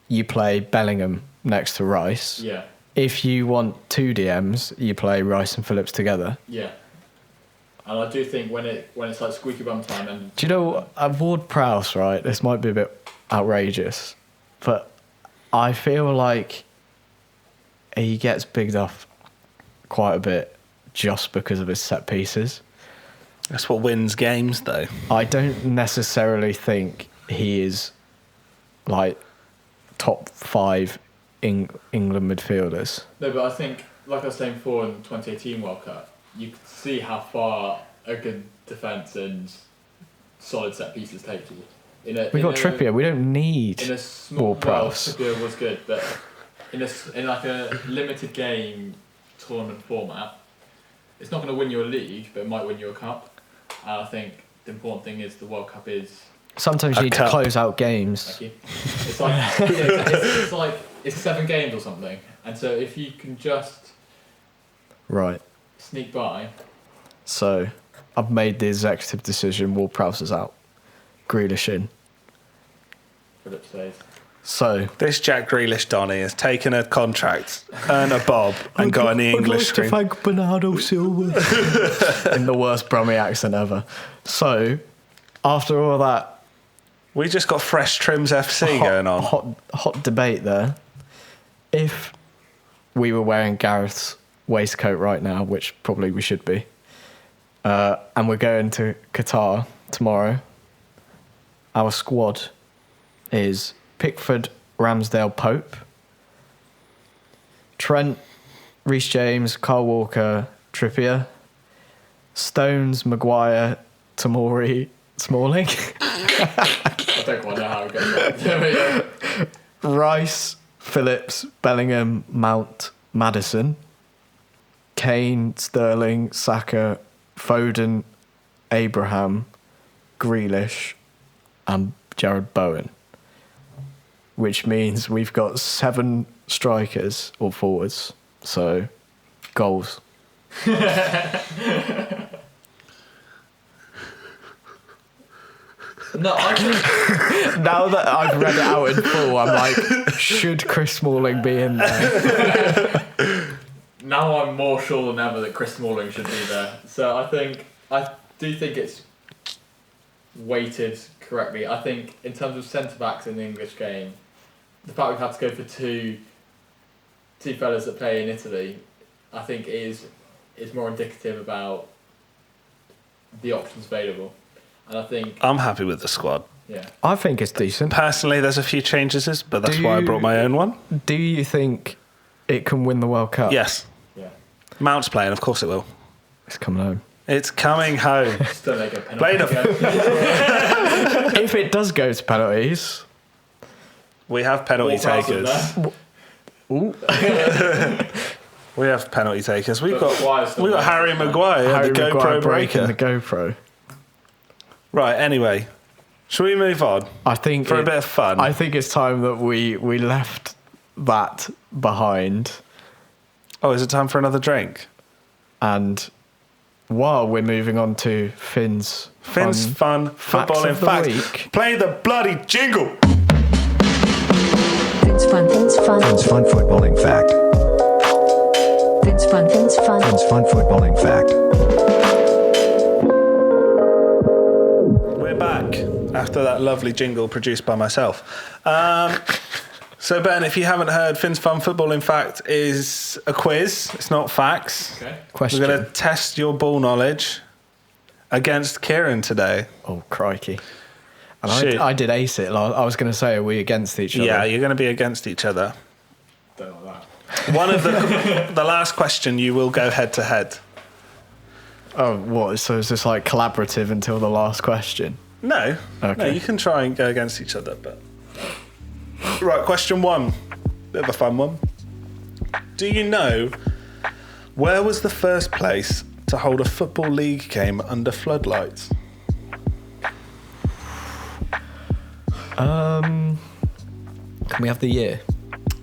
you play Bellingham next to Rice. Yeah, If you want two DMs, you play Rice and Phillips together. yeah. And I do think when it's like squeaky bum time and Do you know, Ward-Prowse, right? This might be a bit outrageous, but I feel like he gets bigged off quite a bit just because of his set pieces. That's what wins games, though. I don't necessarily think he is like top 5 England midfielders. no, but I think like I was saying before in the 2018 World Cup, you could see how far a good defence and solid set pieces take you. We got Trippier. We don't need in a small Ward-Prowse. Trippier was good, but in like a limited game tournament format, it's not going to win you a league, but it might win you a cup. And I think the important thing is the World Cup is. Sometimes you need to close out games. Thank you. It's like it's like it's 7 games or something, and so if you can just Right. sneak by. So I've made the executive decision. Ward-Prowse is out. Grealish in. Phillips says. So This Jack Grealish Donny has taken a contract, earned a bob, and got in the English I'd like stream. to thank Bernardo Silva in the worst Brummie accent ever. So after all that We just got Fresh Trims FC going on. hot debate there, if we were wearing Gareth's waistcoat right now, which probably we should be, and we're going to Qatar tomorrow, our squad is Pickford, Ramsdale, Pope, Trent, Reece James, Kyle Walker, Trippier, Stones, Maguire, Tamori, Smalling, I don't quite know how it goes. Rice, Phillips, Bellingham, Mount, Maddison, Kane, Sterling, Saka, Foden, Abraham, Grealish, and Jared Bowen. Which means we've got 7 strikers or forwards. So, goals. No, I think Now that I've read it out in full, I'm like, should Chris Smalling be in there? now I'm more sure than ever that Chris Smalling should be there. So I do think it's weighted correctly. I think in terms of centre backs in the English game, the fact we've had to go for two fellas that play in Italy, I think is more indicative about the options available. And I think I'm happy with the squad. yeah. I think it's decent. Personally, there's a few changes, but that's why I brought my own one. Do you think it can win the World Cup? Yes. Yeah. Mount's playing, of course it will. It's coming home. It's coming home. Just don't make a penalty. Play the- If it does go to penalties, We have penalty Ward-Prowse takers. there. We have penalty takers. We've But Maguire's got still we got there. Harry Maguire, Harry the Maguire GoPro breaking breaker. the GoPro. Right. Anyway, shall we move on I think for a bit of fun? I think it's time that we left that behind, Oh, is it time for another drink? and while we're moving on to Finn's Fun football. In of the fact, week. play the bloody jingle. Fins fun. Fins fun. It's fun footballing fact. Fins fun. Fins fun. lovely jingle produced by myself. So, Ben, if you haven't heard, Finn's Fun Football, in fact, is a quiz. It's not facts. Okay. Question. We're going to test your ball knowledge against Kieran today. Oh, crikey. And Shoot. I did ace it. I was going to say, are we against each other? Yeah, you're going to be against each other. Don't like that. One of the last question, you will go head to head. Oh, what? So is this like collaborative until the last question? No, Okay. no, you can try and go against each other. But right, question one, bit of a fun one. Do you know where was the first place to hold a football league game under floodlights? Can we have the year?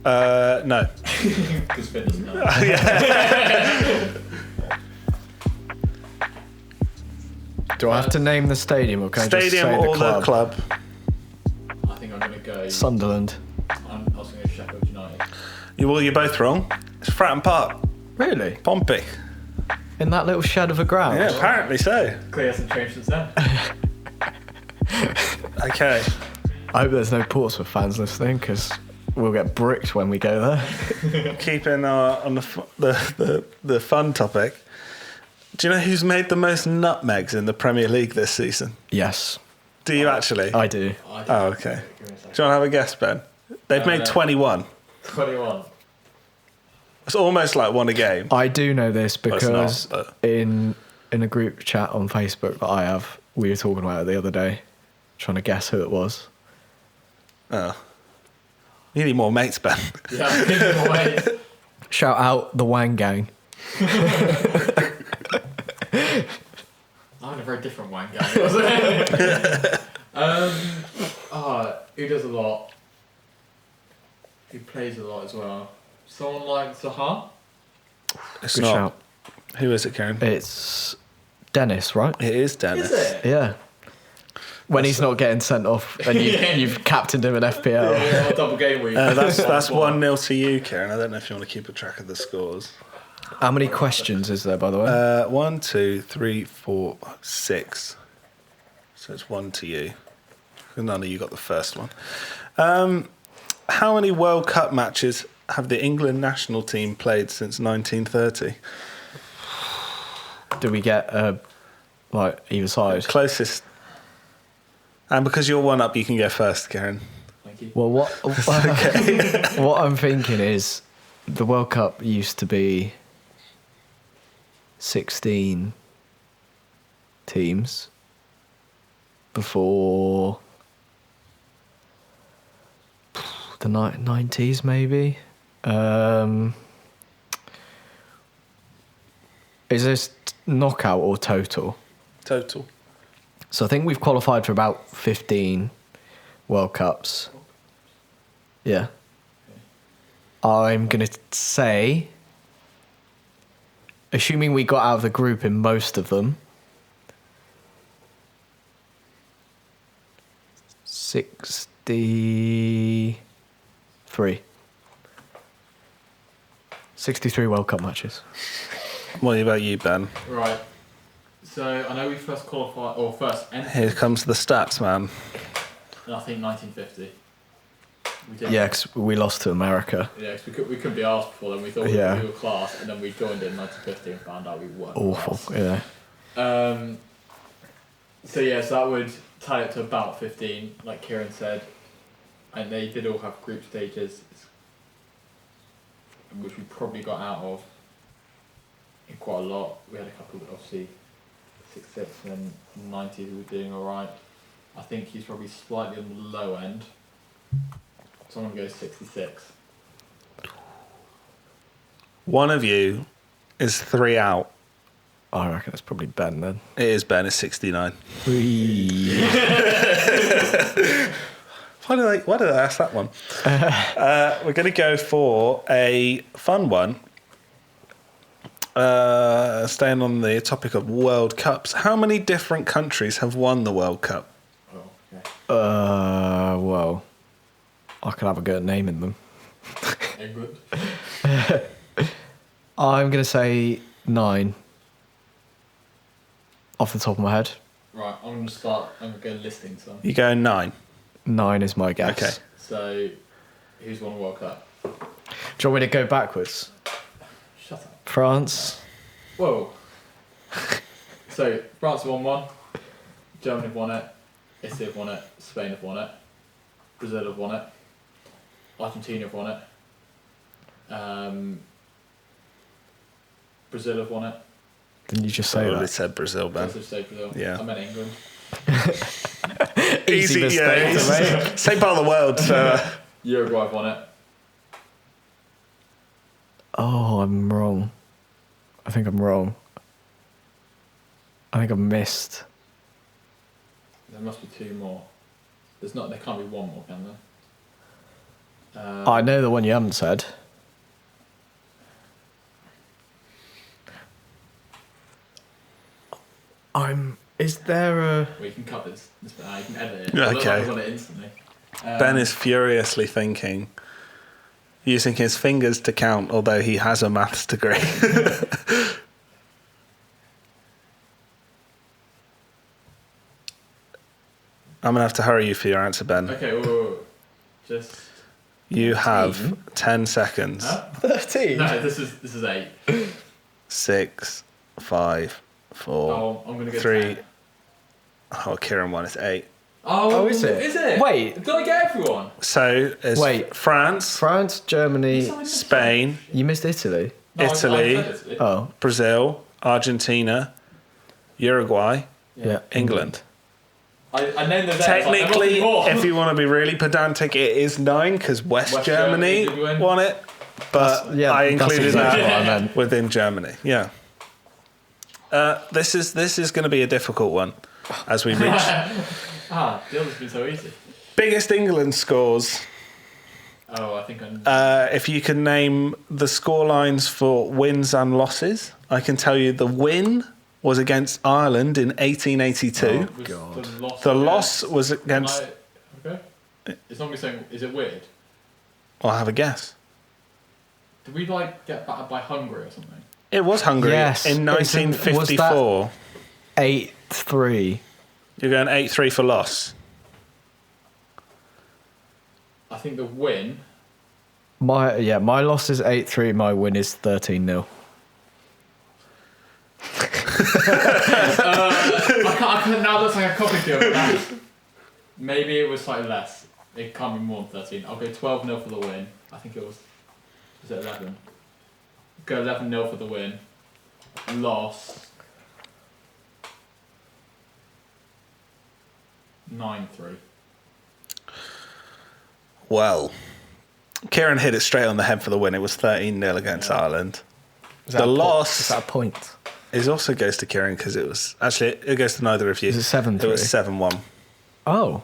No. Because Finn doesn't know. Do I have to name the stadium or can I just Stadium say or the the club? I think I'm going to go. Sunderland. I was going to go Sheffield United. You're both wrong. It's Fratton Park, Really? Pompey. In that little shed of a ground? Yeah, apparently so. Clearly hasn't changed since then. Okay. I hope there's no Portsmouth fans listening because we'll get bricked when we go there. Keeping on the fun topic. Do you know who's made the most nutmegs in the Premier League this season? Yes, Do you actually? I do. Oh, okay. Do you want to have a guess, Ben? They've made no. 21. 21. It's almost like one a game. I do know this it's not, because but- in a group chat on Facebook that I have, we were talking about it the other day, trying to guess who it was. Oh. You need more mates, Ben. Yeah, I'm thinking away. Shout out the Wang Gang. I had a very different wang gang, wasn't it? Who does a lot? Who plays a lot as well? Someone like Zaha? It's Good not. shout. Who is it, Karen? It's Dennis, right? It is Dennis. Is it? Yeah. When he's not getting sent off and you've captained him in FPL. Yeah, double game week. That's 1-0 to you, Karen. I don't know if you want to keep a track of the scores. How many questions is there, by the way? 1, 2, 3, 4, 6. So it's 1 to you. None of you got the first one. How many World Cup matches have the England national team played since 1930? Do we get either side? Closest. And because you're one up, you can go first, Karen. Thank you. Well, what I'm thinking is the World Cup used to be 16 teams before the 90s, maybe. Is this knockout or total? Total. So I think we've qualified for about 15 World Cups. Yeah. I'm going to say, assuming we got out of the group in most of them, 63. 63 World Cup matches. What about you, Ben? Right. So I know we first qualified, or first entered, Here comes the stats, man. in, I think 1950. We did. Yeah, 'cause we lost to America. Yeah, 'cause we couldn't be asked before then. We thought Yeah. we were class, and then we joined in 1950 and found out we weren't Awful, class. yeah. So that would tie it to about 15, like Kieran said, and they did all have group stages, which we probably got out of in quite a lot. We had a couple, obviously, 66 and 90 who were doing all right. I think he's probably slightly on the low end, so I'm going to go 66. One of you is 3 out. I reckon it's probably Ben then. It is Ben, it's 69. Why did I ask that one? We're going to go for a fun one. Staying on the topic of World Cups. How many different countries have won the World Cup? Oh, okay. Well, I can have a go at naming them. England. I'm going to say 9. Off the top of my head. Right, I'm going to start. I'm going to go listing some. You go 9. 9 is my guess. Okay. So, who's won World Cup? Do you want me to go backwards? Shut up. France. Whoa. So, France have won one. Germany have won it. Italy have won it. Spain have won it. Brazil have won it. Argentina have won it. Brazil have won it. Didn't you just I say already that? said Brazil, I Ben. also say Brazil. Yeah. I meant England. Easy mistake to make. Same part of the world. So. Uruguay have won it. Oh, I'm wrong. I think I'm wrong. I think I missed. There must be 2 more. There's not. There can't be 1 more, can there? I know the one you haven't said. Is there a... We can cut this bit out. You can edit it. Okay. Although I want it instantly. Ben is furiously thinking, using his fingers to count, although he has a maths degree. I'm going to have to hurry you for your answer, Ben. Okay, whoa. Just. You have 10 seconds. Huh? 13? No, this is 8. 6, 5, 4, Oh, I'm gonna go 3. 10. Oh, Kieran won. It's 8. Oh, is it? Is it? Wait. Did I get everyone? So it's Wait. France, France, Germany... Spain, You missed Italy? No, Italy. I said Italy. Oh, Brazil, Argentina, Uruguay, yeah. England. I named those 8. Technically, Like, if you want to be really pedantic, it is 9 because West Germany Germany did win. won it. But Yeah, I that's included exactly that what I meant. within Germany. Yeah. This is going to be a difficult one as we reach the other's been so easy. biggest England scores. Oh, I think I. If you can name the score lines for wins and losses, I can tell you the win was against Ireland in 1882. The loss was against. Okay. It's not me saying. Is it weird? I'll have a guess. Did we get battered by Hungary or something? It was Hungary Yes. in Was 1954. 8-3. You're going 8-3 for loss. I think the win. My loss is 8-3, my win is 13-0. I can't now looks like a copy kill. But maybe it was slightly less. It can't be more than 13. I'll go 12-0 for the win. I think it was. Was it 11? Go 11-0 for the win. Loss. 9-3. Well, Kieran hit it straight on the head for the win. It was 13-0 against Ireland. Is The that a loss Is that a point? is also goes to Kieran because it was actually it goes to neither of you. Is it 7-3? It was 7-1. Oh.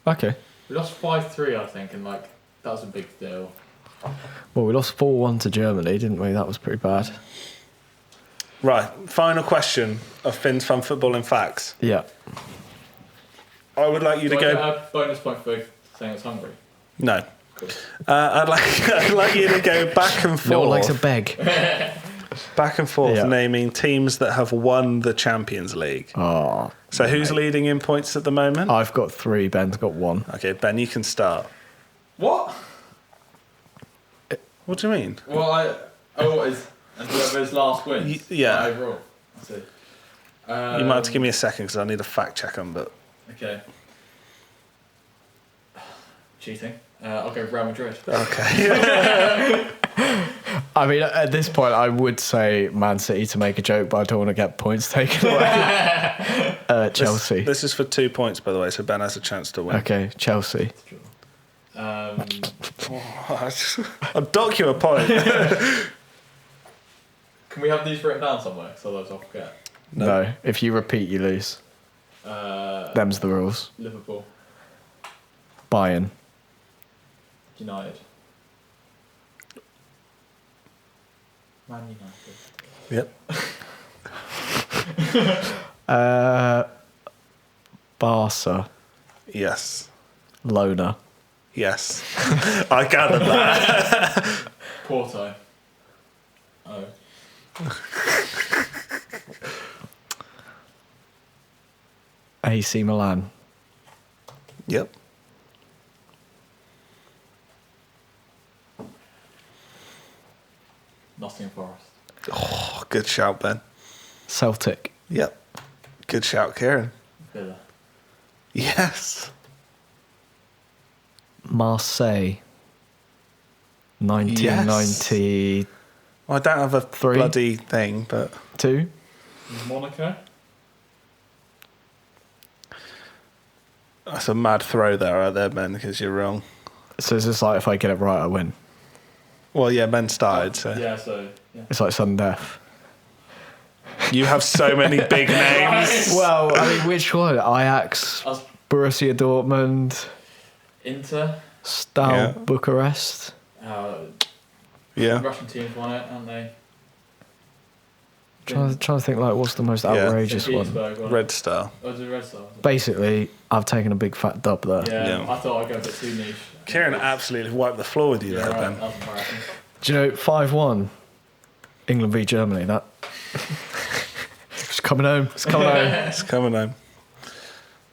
Okay. We lost 5-3, I think, and that was a big deal. Well, we lost 4-1 to Germany, didn't we? That was pretty bad. Right, final question of Finn's Fun Footballing Facts. Yeah. I would like you to Do I go. get a bonus point for saying it's hungry? No, Cool. I'd like you to go back and No one likes a forth, beg. back and forth, Yeah. naming teams that have won the Champions League. Oh. So who's leading in points at the moment? I've got 3, Ben's got 1. Okay, Ben, you can start. What? What do you mean? Well, what is and whoever's last wins? Yeah. Overall. I see. You might have to give me a second because I need a fact check on, but Okay. Cheating. I'll go Real Madrid. okay. I mean, at this point, I would say Man City to make a joke, but I don't want to get points taken away. Chelsea. This is for 2 points, by the way, so Ben has a chance to win. Okay, Chelsea. I'll dock you a point. Can we have these written down somewhere? Because otherwise I'll forget. No. If you repeat, you lose. Them's the rules. Liverpool. Bayern. United. Man United. Yep. Barca. Yes. Lona. Yes. I gathered that. Porto. Oh. AC Milan. Yep. Nottingham Forest. Oh, good shout, Ben. Celtic. Yep. Good shout, Kieran. Villa. Yes. Marseille. 1992. Well, I don't have a Three. bloody thing, but Monaco. that's a mad throw there, right there, Ben, because you're wrong. So it's just like if I get it right, I win. Well, yeah, Ben started, so. Yeah, so yeah. It's like sudden death. You have so many big names. Well, I mean, which one? Ajax, I was Borussia Dortmund, Inter. Steaua Yeah. Bucharest. Yeah. Russian teams won it, haven't they? Trying to think, like, what's the most Yeah. outrageous one? Petersburg won it. Red Star. Oh, was it Red Star? Was it? Basically, I've taken a big fat dub there. Yeah, Yeah. I thought I'd go a bit too niche. Kieran absolutely wiped the floor with you Yeah, there, right, Ben. that's embarrassing. Do you know 5-1? England v Germany. That. It's coming home. It's coming home. It's coming home.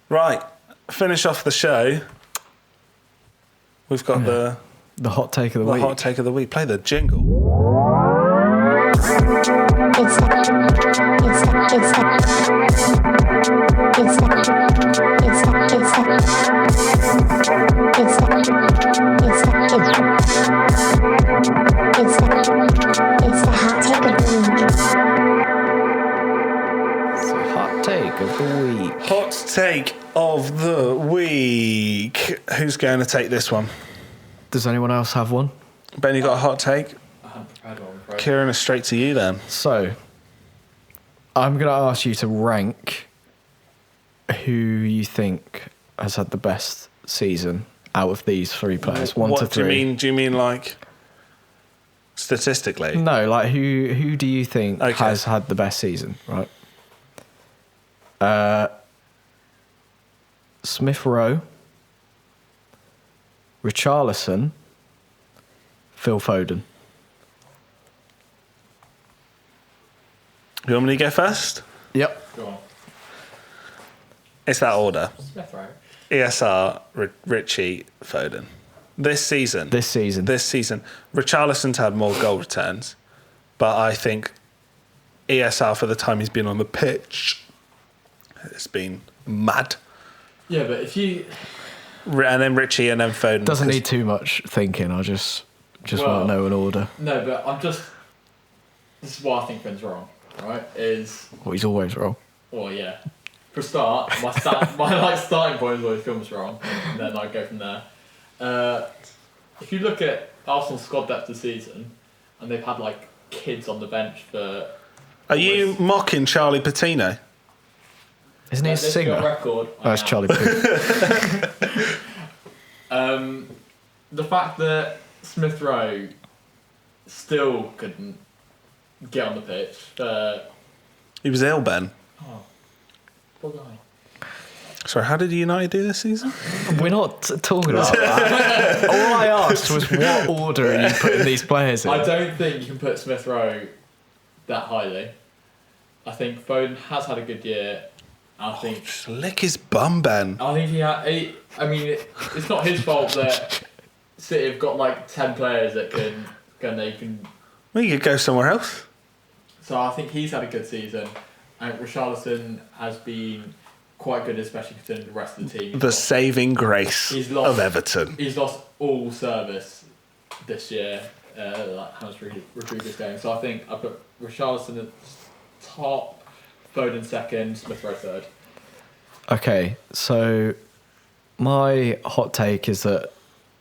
Right. Finish off the show. We've got the The hot take of the week. hot take of the week. Play the jingle. It's the hot take of the week. It's the hot take of the week. Hot take of the week. Who's going to take this one? Does anyone else have one? Ben, you got a hot take? I hadn't prepared one, I'm afraid. Kieran, is straight to you then. So, I'm going to ask you to rank who you think has had the best season out of these three players. One what to three. do you mean like statistically? No, like who do you think Okay. has had the best season, right? Smith Rowe, Richarlison, Phil Foden. You want me to go first? Yep. Go on. It's that order. Smith, right? ESR, Richie, Foden. This season. This season. Richarlison's had more goal returns, but I think ESR for the time he's been on the pitch, it's been mad. Yeah, but if you... And then Richie and then Foden. Doesn't 'cause- need too much thinking. I just Well- want to know an order. No, but I'm just... This is why I think Finn's wrong, right? Is... Well, he's always wrong. Well, yeah. For a start, my starting point is always Finn's wrong, and then I go from there. If you look at Arsenal's squad depth this season, and they've had like kids on the bench for... Are you mocking Charlie Patino? Isn't he a Let's go singer? record. Oh, it's Charlie Puth. The fact that Smith Rowe still couldn't get on the pitch. He was ill, Ben. Poor guy. Sorry, how did United do this season? We're not talking about that. All I asked was what order are you putting these players in? I don't think you can put Smith Rowe that highly. I think Foden has had a good year. I think Just lick his bum, Ben. I think I mean, it's not his fault that City have got like 10 players that can. Well, you could go somewhere else. So I think he's had a good season, and Richarlison has been quite good, especially considering the rest of the team. The saving grace He's lost- of Everton. He's lost all service this year. Like Hans Rodriguez going. So I think I put Richarlison at top, Foden second, Smith Rowe third. Okay, so my hot take is that,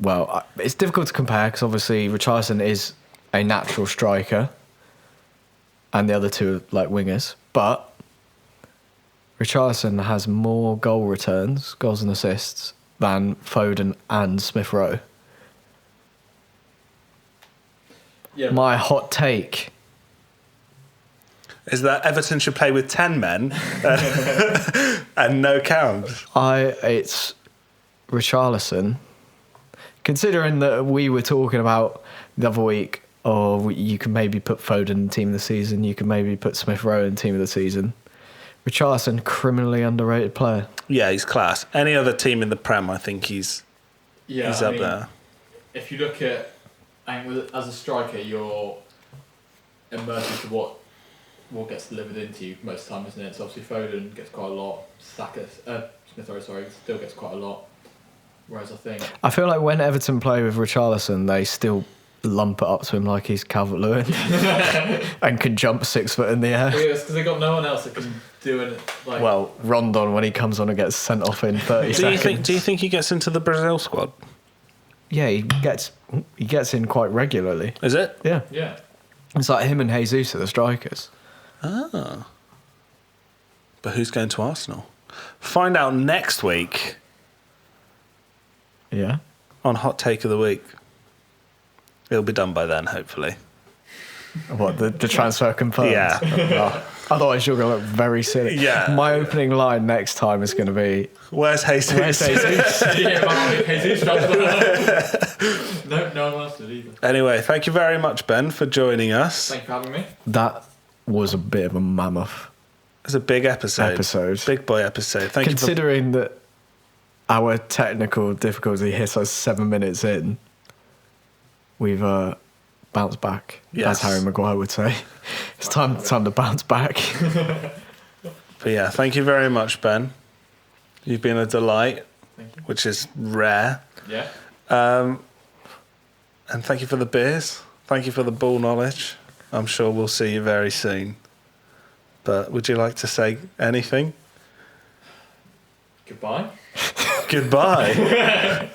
well, it's difficult to compare because obviously Richarlison is a natural striker and the other two are like wingers, but Richarlison has more goal returns, goals and assists, than Foden and Smith Rowe. Yeah, My hot take, Is that Everton should play with 10 men and no cams. it's Richarlison. Considering that we were talking about the other week, you can maybe put Foden in team of the season, you can maybe put Smith Rowe in team of the season. Richarlison, criminally underrated player. Yeah, he's class. Any other team in the Prem, I think he's up there. If you look at, as a striker, you're immersed into what gets delivered into you most of the time, isn't it? So obviously Foden gets quite a lot. Smith Rowe, still gets quite a lot. Whereas I feel like when Everton play with Richarlison, they still lump it up to him like he's Calvert-Lewin and can jump 6 foot in the air. Yeah, it's because they've got no one else that can do it. Well, Rondon, when he comes on and gets sent off in 30 seconds. Do you think he gets into the Brazil squad? Yeah, he gets in quite regularly. Is it? Yeah. Yeah. It's like him and Jesus are the strikers. Ah. But who's going to Arsenal? Find out next week Yeah. on Hot Take of the Week. It'll be done by then, hopefully. What, the transfer confirmed? Yeah. Oh, otherwise you're going to look very silly. Yeah. My opening line next time is going to be, Where's Jesus? "Where's Jesus?" Did you hear about the Jesus transfer? No one else did either. Anyway, thank you very much, Ben, for joining us. Thank you for having me. That was a bit of a mammoth. It's a big episode. Big boy episode. Thank you Considering that our technical difficulty hit us 7 minutes in, we've bounced back, Yes. as Harry Maguire would say. It's time to bounce back. But yeah, thank you very much, Ben. You've been a delight, Thank you. which is rare. Yeah. And thank you for the beers. Thank you for the ball knowledge. I'm sure we'll see you very soon. But would you like to say anything? Goodbye. Goodbye.